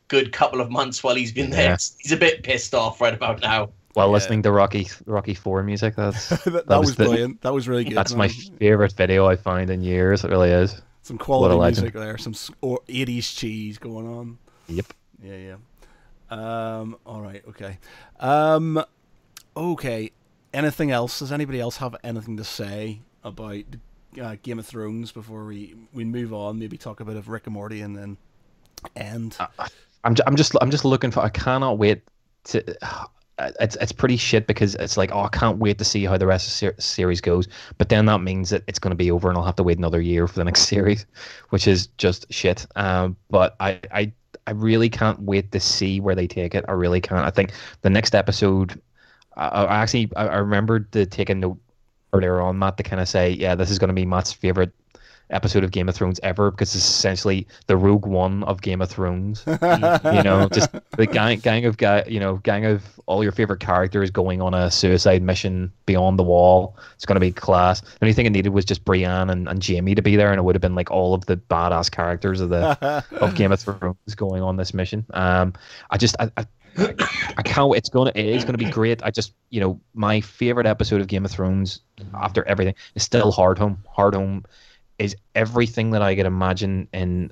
good couple of months while he's been there. Yeah. He's a bit pissed off right about now. while listening to Rocky 4 music. that was brilliant. That was really good. That's my favorite video I found in years. It really is. Some quality music there. Some 80s cheese going on. Yep. Yeah. All right. Okay. Okay. Anything else? Does anybody else have anything to say about Game of Thrones before we move on? Maybe talk a bit of Rick and Morty and then end. I'm just looking for. I cannot wait to. It's pretty shit because it's like, I can't wait to see how the rest of the series goes. But then that means that it's going to be over and I'll have to wait another year for the next series, which is just shit. But I really can't wait to see where they take it. I really can't. I think the next episode. I remembered to take a note earlier on, Matt, to kind of say, yeah, this is going to be Matt's favorite episode of Game of Thrones ever because it's essentially the Rogue One of Game of Thrones. Just the gang of all your favorite characters going on a suicide mission beyond the wall. It's going to be class. The only thing it needed was just Brienne and Jaime to be there, and it would have been like all of the badass characters of Game of Thrones going on this mission. I can't. It is gonna be great. My favorite episode of Game of Thrones after everything is still Hard Home. Hard Home is everything that I could imagine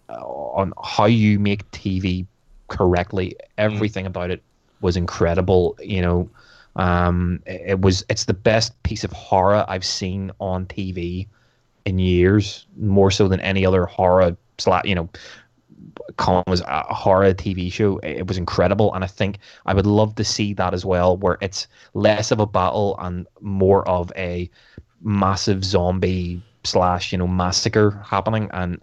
on how you make TV correctly. Everything about it was incredible. It's the best piece of horror I've seen on TV in years, more so than any other horror Colin was a horror TV show. It was incredible, and I think I would love to see that as well, where it's less of a battle and more of a massive zombie / massacre happening. And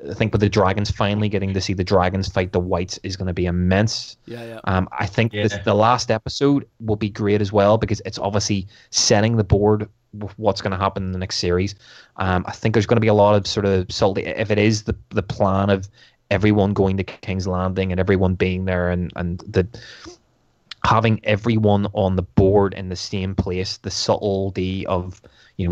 I think with the dragons, finally getting to see the dragons fight the whites is going to be immense. Yeah. I think the last episode will be great as well because it's obviously setting the board with what's going to happen in the next series. I think there's going to be a lot of sort of salty, if it is the plan of everyone going to King's Landing and everyone being there and having everyone on the board in the same place, the subtlety of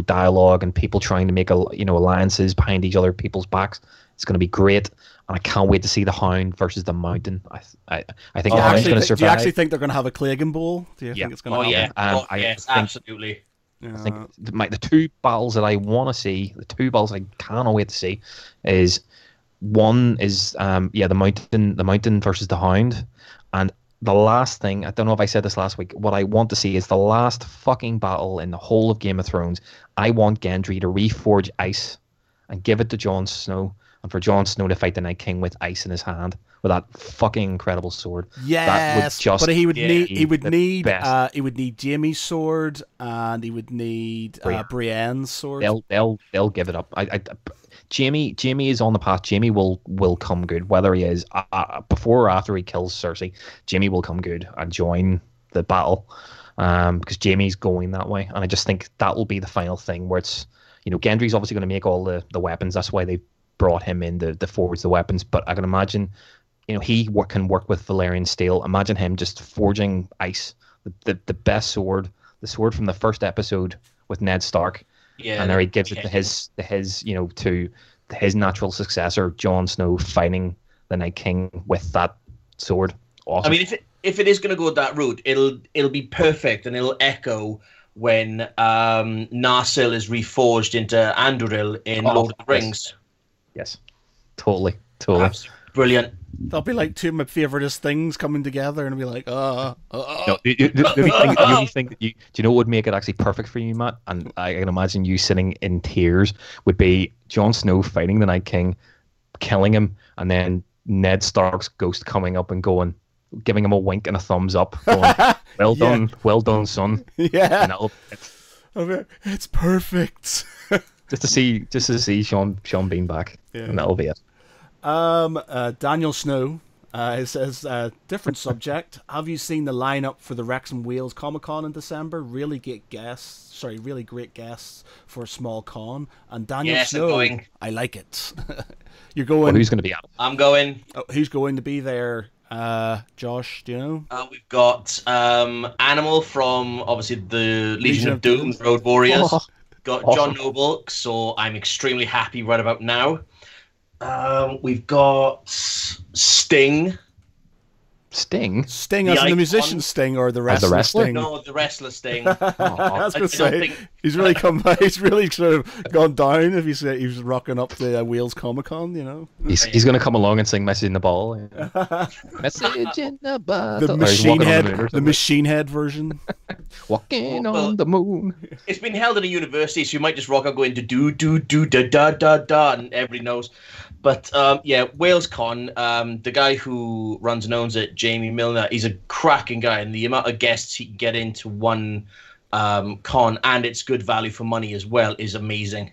dialogue and people trying to make alliances behind each other people's backs. It's going to be great, and I can't wait to see the Hound versus the Mountain. I think the Hound's going to survive. Do you actually think they're going to have a Clegane Bowl? Do you think it's going to happen? Yes, absolutely. I think the two battles that I want to see, the two battles I cannot wait to see, is one is the Mountain versus the Hound, and the last thing, I don't know if I said this last week, what I want to see is the last fucking battle in the whole of Game of Thrones. I want Gendry to reforge ice and give it to Jon Snow, and for Jon Snow to fight the Night King with ice in his hand with that fucking incredible sword. Yes, but he would need Jaime's sword, and he would need Brienne's sword. They'll give it up. Jaime is on the path. Jaime will come good, whether he is before or after he kills Cersei. Jaime will come good and join the battle, because Jaime's going that way, and I just think that will be the final thing where it's Gendry's obviously going to make all the weapons. That's why they brought him in to forge the weapons. But I can imagine, he can work with Valyrian steel. Imagine him just forging ice, the best sword, the sword from the first episode with Ned Stark. Yeah, and there he gives it to his natural successor, Jon Snow, fighting the Night King with that sword. Awesome. I mean, if it is going to go that route, it'll be perfect, and it'll echo when Narsil is reforged into Anduril in Lord of the Rings. Yes, totally. Absolutely brilliant. That'll be like two of my favoritist things coming together, and it'll be like, No, the only thing that do you know what would make it actually perfect for you, Matt? And I can imagine you sitting in tears, would be Jon Snow fighting the Night King, killing him, and then Ned Stark's ghost coming up and giving him a wink and a thumbs up, going, well done, son. Yeah. And it's perfect. just to see Sean Bean back, and that'll be it. Daniel Snow says, different subject. Have you seen the lineup for the Wrexham Wales Comic Con in December? Really great guests for a small con. And Daniel Snow, I'm going. I like it. You're going. Well, who's going to be out? I'm going. Oh, who's going to be there? Josh, do you know? We've got Animal from obviously the Legion of Doom, Road Warriors. Got awesome. John Noble, so I'm extremely happy right about now. We've got Sting. Sting? Sting The as in the icon. musician Sting or the As the wrestler wrestler? Sting? No, the wrestler Sting. I was going to I don't say, think- he's really come back. He's really sort of gone down if he was rocking up the Wales Comic Con, you know. He's going to come along and sing "Message in the Ball." Message in the bottle. Or he's walking on the moon or the something. Machine Head version. Walking Well, on the moon. It's been held at a university, so you might just rock out going to do da da da da, and everybody knows. But yeah, Wales Con, the guy who runs and owns it, Jamie Milner, he's a cracking guy, and the amount of guests he can get into one con, and it's good value for money as well, is amazing.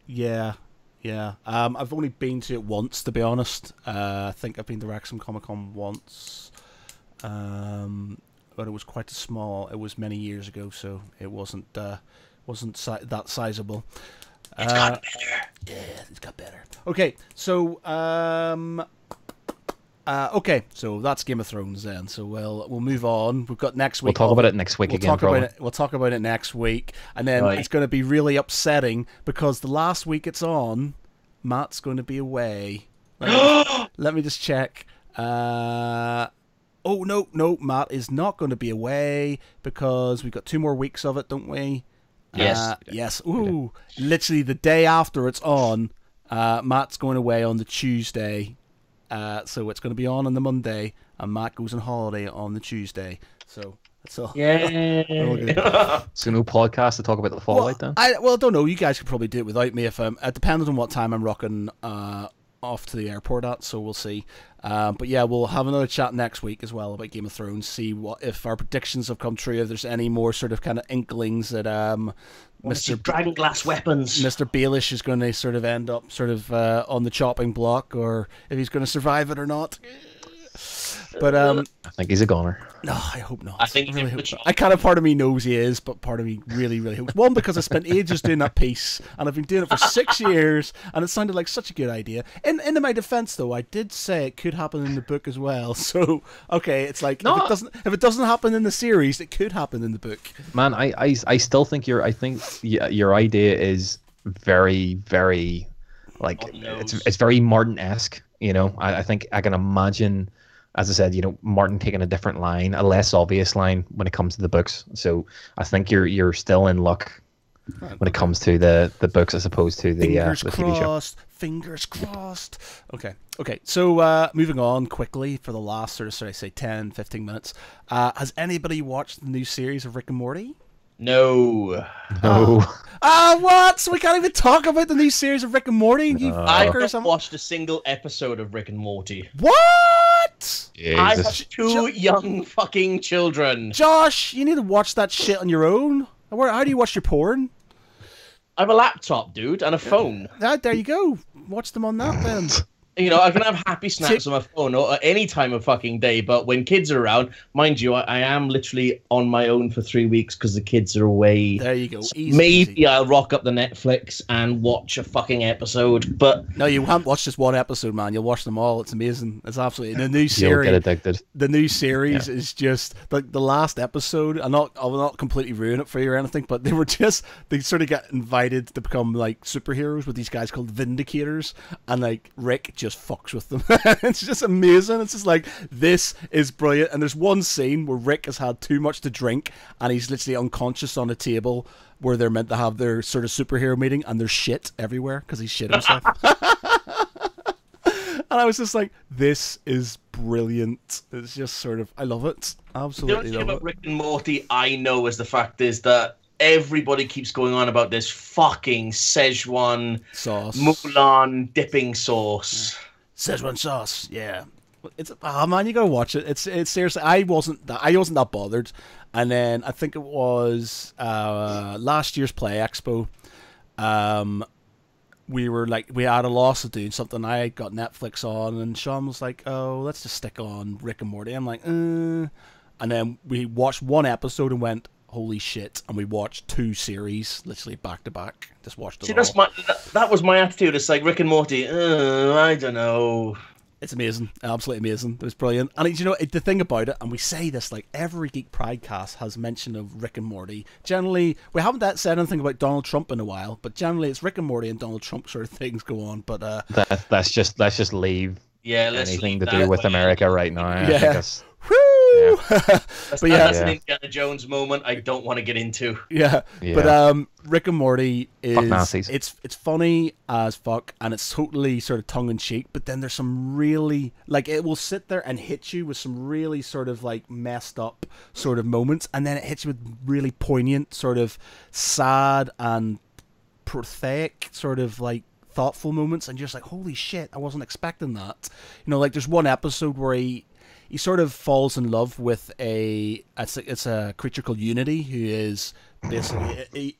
Yeah. I've only been to it once, to be honest. I think I've been to Wrexham Comic Con once. But it was quite small. It was many years ago, so it wasn't that sizable. It's got better. Yeah, it's got better. Okay, so so that's Game of Thrones then. So we'll move on. We've got next week. We'll talk about it next week again, probably. We'll talk about it next week, and then Right. it's going to be really upsetting because the last week it's on, Matt's going to be away. Let me just check. Oh no, Matt is not going to be away because we've got 2 more weeks of it, don't we? Yes. Yes. Ooh, literally the day after it's on, Matt's going away on the Tuesday. So it's going to be on the Monday, and Matt goes on holiday on the Tuesday. So that's all. Yeah. So no podcast to talk about the Fallout then? I don't know. You guys could probably do it without me if it depends on what time I'm rocking off to the airport at. So we'll see. But yeah, we'll have another chat next week as well about Game of Thrones. See if our predictions have come true. If there's any more sort of kind of inklings that Mr. Dragon Glass weapons. Mr. Baelish is going to sort of end up sort of on the chopping block, or if he's going to survive it or not. But I think he's a goner. no, I hope not. I think really he's hope a- not. I kind of part of me knows he is, but part of me really, really hopes. One, because I spent ages doing that piece, and I've been doing it for 6 years, and it sounded like such a good idea. In my defense, though, I did say it could happen in the book as well. So okay, it's like No. if it doesn't happen in the series, it could happen in the book. Man, I still think your idea is very, very like On the nose. it's very Martin-esque. You know, I think I can imagine, as I said, you know, Martin taking a different line, a less obvious line when it comes to the books. So I think you're still in luck when it comes to the books as opposed to the Fingers TV show. crossed. Fingers crossed. Okay. So moving on quickly for the last sort of 10, 15 minutes. Has anybody watched the new series of Rick and Morty? No. No. What? So we can't even talk about the new series of Rick and Morty? You I fuckers. haven't watched a single episode of Rick and Morty. What? I have Jesus. 2 young fucking children. Josh, you need to watch that shit on your own. How do you watch your porn? I have a laptop, dude, and a phone. There you go. Watch them on that then. You know, I can have happy snaps on my phone or at any time of fucking day, but when kids are around, mind you, I am literally on my own for 3 weeks because the kids are away. There you go. So Easy, maybe easy. I'll rock up the Netflix and watch a fucking episode, but No, you haven't watched just one episode, man. You'll watch them all. It's amazing. It's absolutely the new You'll series. get addicted. The new series is just like the last episode. I will not completely ruin it for you or anything, but they sort of get invited to become like superheroes with these guys called Vindicators, and like Rick just fucks with them. It's just amazing. It's just like, this is brilliant. And there's one scene where Rick has had too much to drink and he's literally unconscious on a table where they're meant to have their sort of superhero meeting, and there's shit everywhere because he's shit himself. And I was just like, this is brilliant. It's just sort of, I love it. the only Absolutely thing love about it. Rick and Morty I know is the fact is that everybody keeps going on about this fucking Szechuan Sauce. Mulan dipping sauce. Szechuan sauce, yeah. It's man, you gotta watch it. It's seriously. I wasn't that bothered, and then I think it was last year's Play Expo. We had a loss of doing something. I got Netflix on, and Sean was like, "Oh, let's just stick on Rick and Morty." I'm like, and then we watched one episode and went, "Holy shit!" And we watched 2 series, literally back to back. Just watched See, them all. that was my attitude. It's like Rick and Morty. I don't know. It's amazing, absolutely amazing. It was brilliant. And you know the thing about it, and we say this like every Geek Pridecast has mention of Rick and Morty. Generally, we haven't said anything about Donald Trump in a while, but generally it's Rick and Morty and Donald Trump sort of things go on. But Let's just leave Yeah, let's anything leave to that do with where- America right now. I think Yeah. that's, Woo! That's, But yeah. that's an Indiana Jones moment I don't want to get into. Yeah, Yeah. but Rick and Morty Fuck is Nazis. it's funny as fuck, and it's totally sort of tongue in cheek. But then there's some really, like, it will sit there and hit you with some really sort of like messed up sort of moments, and then it hits you with really poignant, sort of sad and prosaic, sort of like thoughtful moments, and you're just like, holy shit, I wasn't expecting that. You know, like there's one episode where he sort of falls in love with it's a creature called Unity, who is basically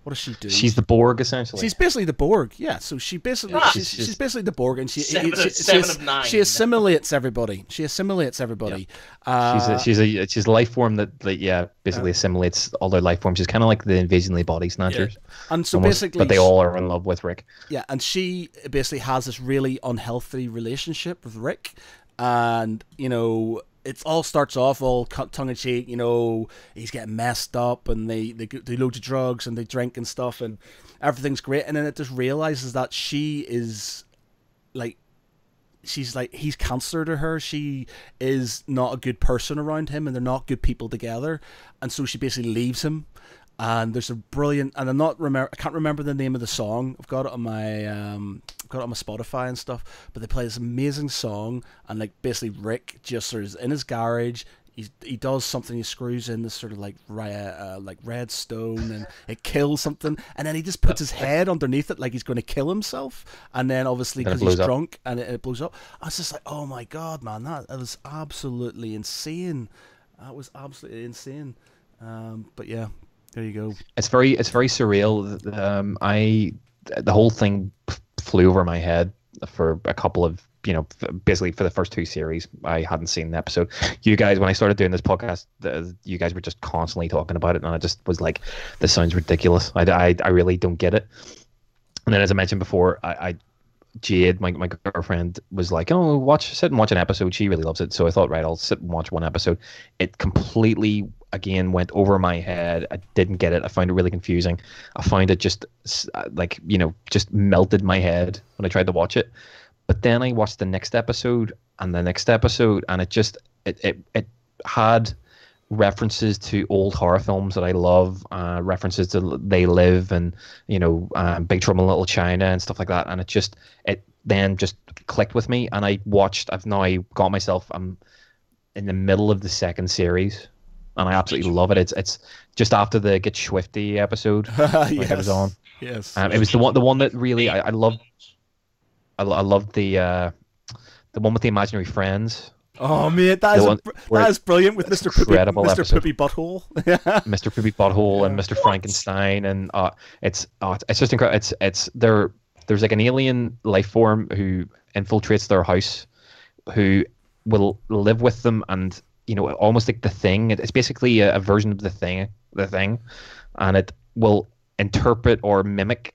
what does she do? she's the Borg, essentially. She's basically the Borg, yeah. So she's basically the Borg, and she seven of nine. She assimilates everybody. She's a life form that basically assimilates all their life forms. She's kind of like the Invasively Body Snatchers. Yeah. And so almost, basically, but they all are in love with Rick. Yeah, and she basically has this really unhealthy relationship with Rick, and you know, it all starts off all tongue in cheek. You know, he's getting messed up, and they do loads of drugs and they drink and stuff, and everything's great. And then it just realizes that she is like, she's like, he's cancer to her. She is not a good person around him, and they're not good people together. And so she basically leaves him. And there's a brilliant, and I can't remember the name of the song. I've got it on my Spotify and stuff. But they play this amazing song, and like basically Rick just sort of is in his garage. He does something. He screws in this sort of like red stone, and it kills something. And then he just puts his head underneath it, like he's going to kill himself. And then obviously because he's drunk, and it blows up. I was just like, oh my god, man, that was absolutely insane. That was absolutely insane. But yeah. There you go. It's very surreal. The whole thing flew over my head for a couple of, basically for the first two series. I hadn't seen the episode. You guys, when I started doing this podcast, you guys were just constantly talking about it, and I just was like, this sounds ridiculous. I really don't get it. And then, as I mentioned before, Jade, my girlfriend, was like, "Oh, sit and watch an episode." She really loves it, so I thought, right, I'll sit and watch one episode. It completely, again, went over my head. I didn't get it. I found it really confusing. I found it just just melted my head when I tried to watch it. But then I watched the next episode and the next episode, and it had references to old horror films that I love, references to They Live and Big Trouble in Little China and stuff like that, and it then just clicked with me. And I've now got myself, I'm in the middle of the second series, and I absolutely love it. It's just after the Get Swifty episode. Yes. It was on. Yes. It was the one that really I loved. I loved the one with the imaginary friends. Oh man, that is brilliant with Mr. Poopy Butthole. Mr. Poopy Butthole and Mr. Frankenstein, and it's just incredible. There's like an alien life form who infiltrates their house, who will live with them, and almost like the Thing. It's basically a version of the Thing, and it will interpret or mimic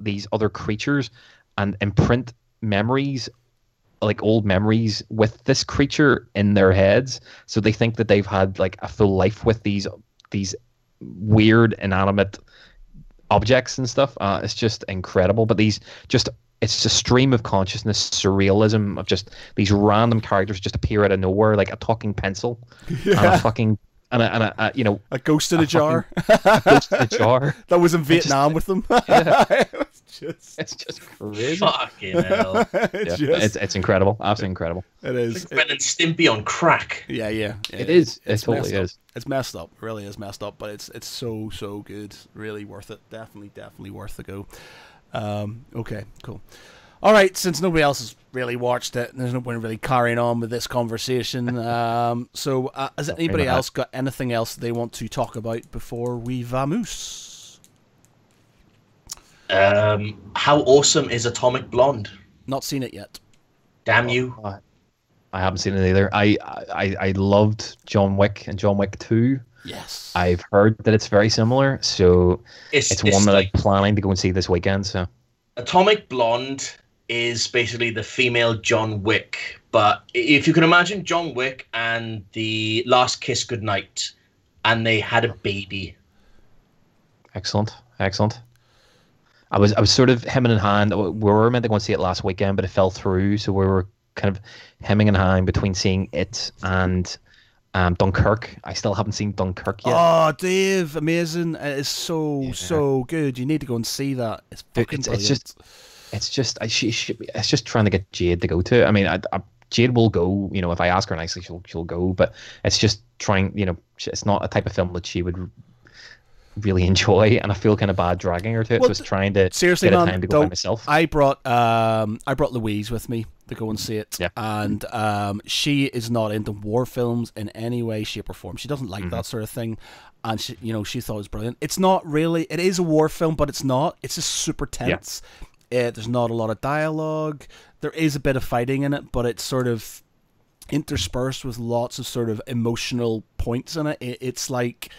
these other creatures and imprint memories, like old memories, with this creature in their heads, so they think that they've had like a full life with these weird inanimate objects and stuff. It's just incredible. But it's a stream of consciousness surrealism of just these random characters just appear out of nowhere, like a talking pencil and a fucking a ghost in a jar. A ghost in a jar that was in Vietnam with them. Yeah. It's just crazy. Fucking hell. It's incredible. Absolutely incredible. It is. It's like Ren and Stimpy on crack. Yeah. It is. It totally is. It's messed up. It really is messed up, but it's so good. Really worth it. Definitely worth the go. Okay, cool. All right, since nobody else has really watched it, there's no point in really carrying on with this conversation. So has anybody else got anything else they want to talk about before we vamoose? How awesome is Atomic Blonde? Not seen it yet. Damn you. I haven't seen it either. I loved John Wick and John Wick 2. Yes. I've heard that it's very similar, so it's one that I'm planning to go and see this weekend. So Atomic Blonde is basically the female John Wick, but if you can imagine John Wick and the Last Kiss Goodnight, and they had a baby. Excellent. I was sort of hemming in hand. We were meant to go and see it last weekend, but it fell through. So we were kind of hemming in hand between seeing it and Dunkirk. I still haven't seen Dunkirk yet. Oh, Dave, amazing! It is so good. You need to go and see that. It's fucking brilliant. It's just it's just trying to get Jade to go to it. I mean, Jade will go. You know, if I ask her nicely, she'll go. But it's just trying. You know, it's not a type of film that she would really enjoy, and I feel kind of bad dragging her to it. So it's trying to seriously, get man, a time to go by myself. I brought Louise with me to go and see it, and she is not into war films in any way, shape, or form. She doesn't like that sort of thing, and she thought it was brilliant. It's not really. It is a war film, but it's not. It's just super tense. There's not a lot of dialogue. There is a bit of fighting in it, but it's sort of interspersed with lots of sort of emotional points in it. It's like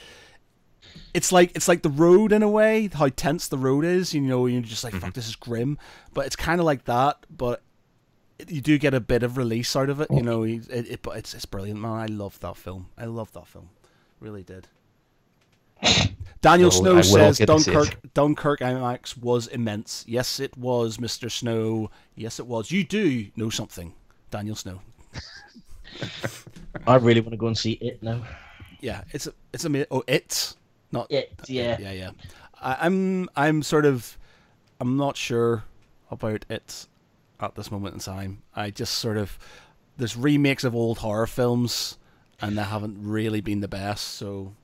The Road in a way, how tense The Road is. You know, you're just like, fuck, this is grim. But it's kind of like that, but you do get a bit of release out of it. You know, but it's brilliant, man. I love that film. Really did. Daniel Snow says Dunkirk IMAX was immense. Yes, it was, Mr. Snow. Yes, it was. You do know something, Daniel Snow. I really want to go and see it now. Yeah, it's amazing. Oh, it's not it. Yeah. Yeah. I'm not sure about it at this moment in time. I just sort of, there's remakes of old horror films, and they haven't really been the best. So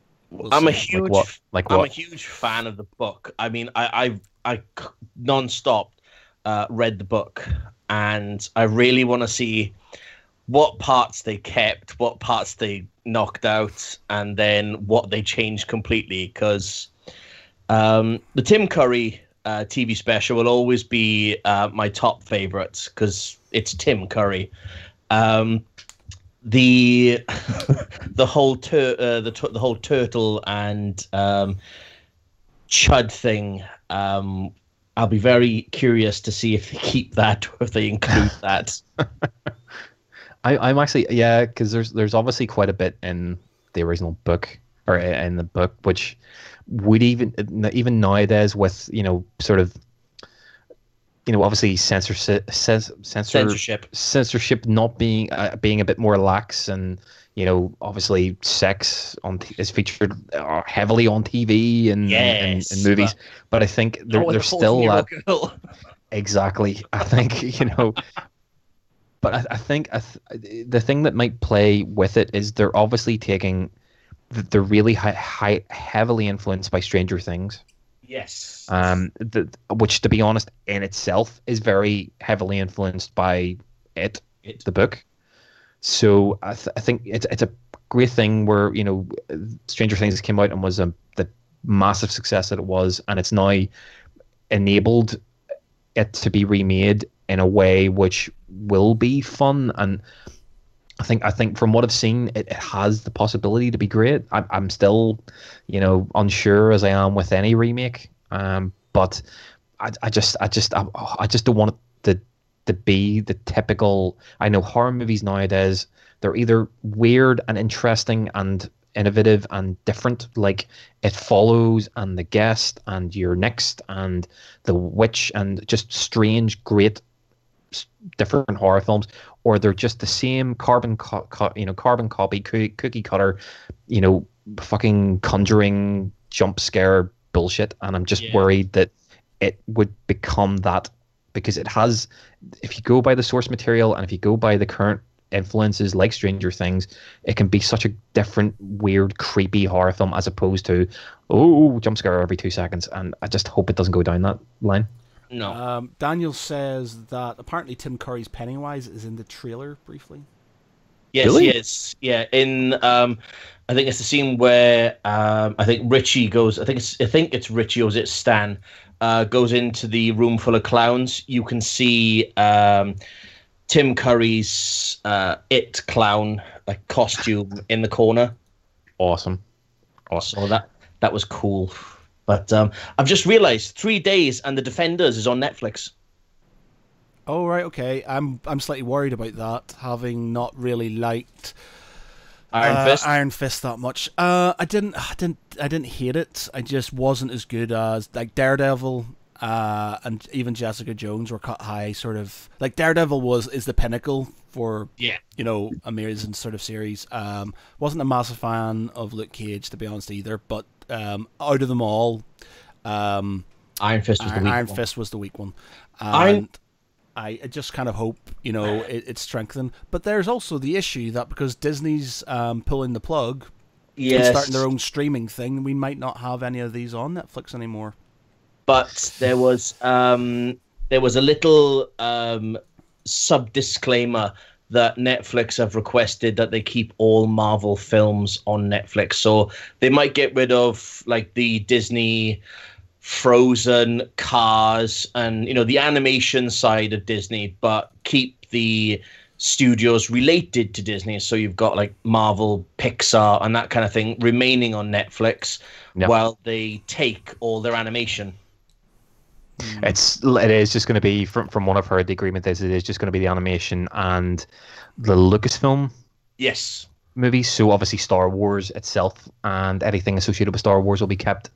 I'm a huge I'm a huge fan of the book. I mean, I non-stop read the book, and I really want to see what parts they kept, what parts they knocked out, and then what they changed completely. Because the Tim Curry TV special will always be my top favorite because it's Tim Curry. The whole turtle and Chud thing. I'll be very curious to see if they keep that or if they include that. I'm actually because there's obviously quite a bit in the original book or in the book, which would even nowadays with sort of obviously censorship not being a bit more lax, and obviously sex is featured heavily on TV and movies, but I think there's still that exactly. I think but I think the thing that might play with it is they're obviously they're really heavily influenced by Stranger Things. Yes. Which, to be honest, in itself is very heavily influenced by the book. So I think it's a great thing where Stranger Things came out and was the massive success that it was, and it's now enabled it to be remade in a way which will be fun. And I think from what I've seen, it has the possibility to be great. I'm still, unsure as I am with any remake. But I just don't want it to be the typical. I know horror movies nowadays, they're either weird and interesting and innovative and different, like It Follows and The Guest and You're Next and The Witch, and just strange, great, different horror films, or they're just the same carbon copy, cookie cutter, fucking Conjuring jump scare bullshit. And I'm just worried that it would become that, because it has, if you go by the source material and if you go by the current influences like Stranger Things, it can be such a different, weird, creepy horror film as opposed to jump scare every 2 seconds. And I just hope it doesn't go down that line. No. Daniel says that apparently Tim Curry's Pennywise is in the trailer briefly. Yes, really? He is. Yeah, in I think it's the scene where I think Richie goes. I think it's Richie, or is it Stan? Goes into the room full of clowns. You can see Tim Curry's It clown costume in the corner. Awesome. So that was cool. But I've just realised 3 days and The Defenders is on Netflix. Oh right, okay. I'm slightly worried about that, having not really liked Iron Fist that much. I didn't hate it. I just wasn't as good as like Daredevil and even Jessica Jones were cut high. Sort of like Daredevil is the pinnacle for amazing sort of series. Wasn't a massive fan of Luke Cage, to be honest, either. But out of them all, Iron Fist was the weak Iron one. Fist was the weak one. And I just kind of hope, it's strengthened. But there's also the issue that because Disney's pulling the plug and starting their own streaming thing, we might not have any of these on Netflix anymore. But there was a little sub-disclaimer that Netflix have requested that they keep all Marvel films on Netflix. So they might get rid of like the Disney Frozen, Cars, and the animation side of Disney, but keep the studios related to Disney. So you've got like Marvel, Pixar, and that kind of thing remaining on Netflix while they take all their animation. It is just going to be from what I've heard. The agreement is it is just going to be the animation and the Lucasfilm movies. So obviously Star Wars itself and anything associated with Star Wars will be kept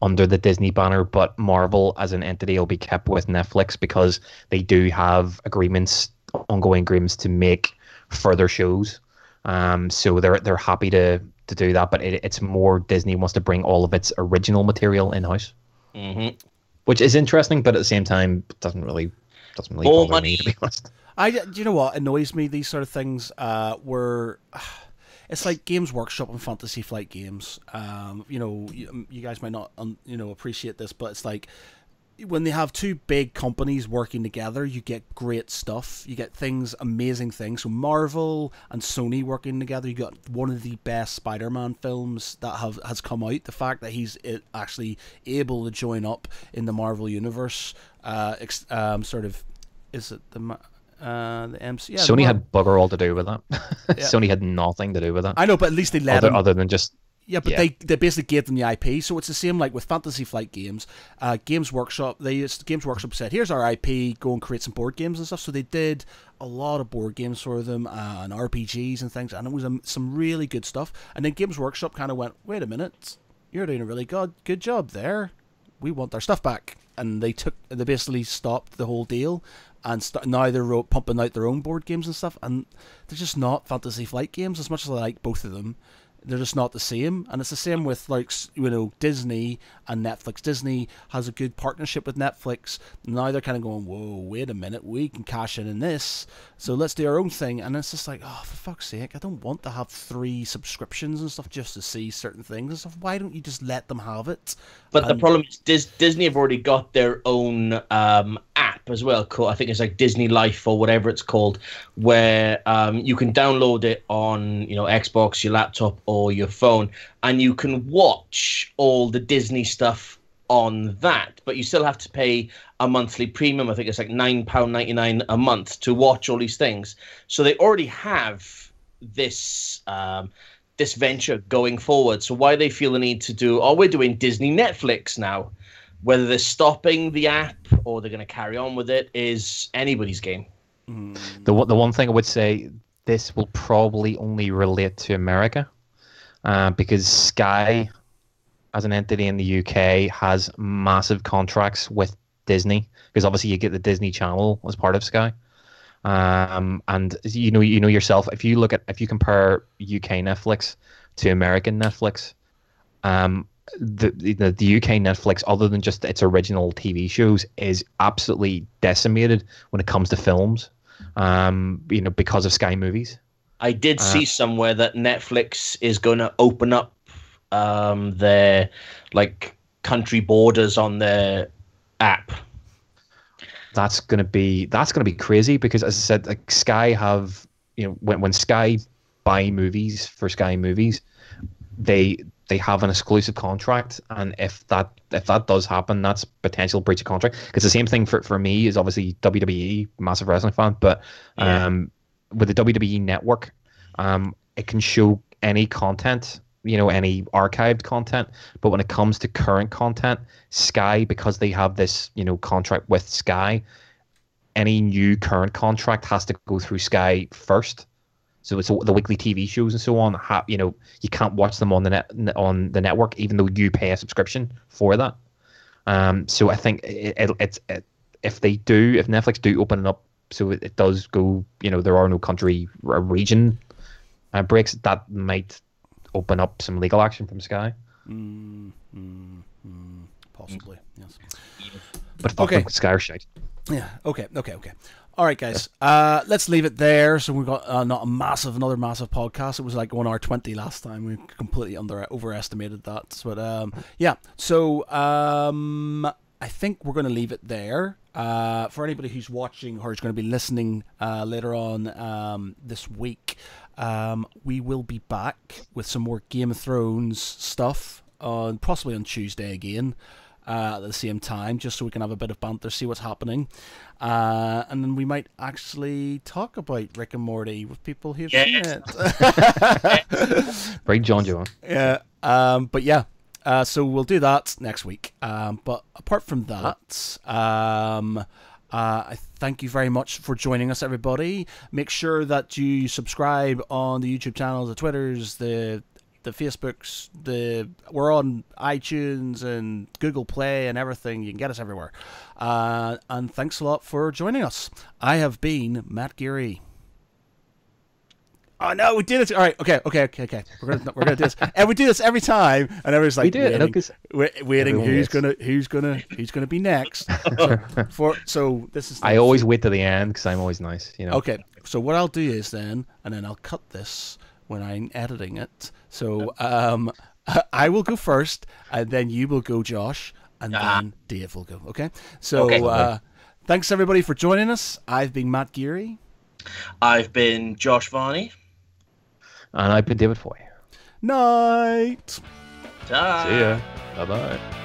under the Disney banner, but Marvel as an entity will be kept with Netflix because they do have ongoing agreements to make further shows. So they're happy to do that, but it's more Disney wants to bring all of its original material in house. Mm-hmm. Which is interesting, but at the same time, doesn't really bother me, to be honest. Do you know what annoys me? These sort of things it's like Games Workshop and Fantasy Flight Games. You guys might not appreciate this, but it's like when they have two big companies working together, you get great stuff. You get amazing things. So Marvel and Sony working together, you got one of the best Spider-Man films that has come out. The fact that he's actually able to join up in the Marvel universe, sort of, is it the MC? Yeah, Sony had bugger all to do with that. Sony had nothing to do with that. I know, but at least they let him. Other than just. Yeah, but they basically gave them the IP, so it's the same like with Fantasy Flight Games. Games Workshop said, "Here's our IP, go and create some board games and stuff." So they did a lot of board games for them and RPGs and things, and it was some really good stuff. And then Games Workshop kind of went, "Wait a minute, you're doing a really good job there. We want our stuff back." And they basically stopped the whole deal, and now they're pumping out their own board games and stuff, and they're just not Fantasy Flight games as much as I like both of them. They're just not the same, and it's the same with Disney and Netflix. Disney has a good partnership with Netflix. Now they're kind of going, whoa, wait a minute, we can cash in this, so let's do our own thing. And it's just like, oh, for fuck's sake, I don't want to have 3 subscriptions and stuff just to see certain things and stuff. Why don't you just let them have it? But the problem is Disney have already got their own app as well. I think it's like Disney Life or whatever it's called, where you can download it on Xbox, your laptop, or your phone, and you can watch all the Disney stuff on that, but you still have to pay a monthly premium. I think it's like £9.99 a month to watch all these things. So they already have this this venture going forward. So why they feel the need to do, we're doing Disney Netflix now, whether they're stopping the app or they're going to carry on with it is anybody's game. The one thing I would say, this will probably only relate to America. Because Sky, as an entity in the UK, has massive contracts with Disney. Because obviously you get the Disney Channel as part of Sky, and you know yourself. If you compare UK Netflix to American Netflix, the UK Netflix, other than just its original TV shows, is absolutely decimated when it comes to films. Because of Sky Movies. I did see somewhere that Netflix is going to open up their country borders on their app. That's gonna be crazy because, as I said, like Sky have when Sky buy movies for Sky Movies, they have an exclusive contract, and if that does happen, that's potential breach of contract. Because the same thing for me is obviously WWE, massive wrestling fan, but with the WWE network, it can show any content, any archived content. But when it comes to current content, Sky, because they have this, contract with Sky, any new current contract has to go through Sky first. So it's the weekly TV shows and so on. You can't watch them on the network, even though you pay a subscription for that. So I think if Netflix do open it up, so it does go, there are no country or region breaks, that might open up some legal action from Sky. Possibly, yes. But fuck them, Sky are shite. Yeah. Okay. All right, guys. Let's leave it there. So we've got another massive podcast. It was like 1 hour 20 last time. We completely overestimated that. But yeah. So I think we're going to leave it there. For anybody who's watching or is going to be listening later on this week, we will be back with some more Game of Thrones stuff possibly on Tuesday again. At the same time, just so we can have a bit of banter, see what's happening, and then we might actually talk about Rick and Morty with people who've seen it. Bring John Joe on. Yeah, but yeah, so we'll do that next week. But apart from that, I thank you very much for joining us, everybody. Make sure that you subscribe on the YouTube channels, the Twitters, the Facebooks, we're on iTunes and Google Play and everything. You can get us everywhere. And thanks a lot for joining us. I have been Matt Geary. Oh no, we did it! All right, okay. We're gonna do this, and we do this every time. And everyone's like, waiting. Who's gonna be next? So this is. I always wait to the end because I'm always nice, Okay, so what I'll do is then I'll cut this when I'm editing it. So I will go first, and then you will go, Josh, and then Dave will go. Okay. So thanks everybody for joining us. I've been Matt Geary. I've been Josh Varney. And I've been David Foy. Night. Ta. See ya. Bye-bye.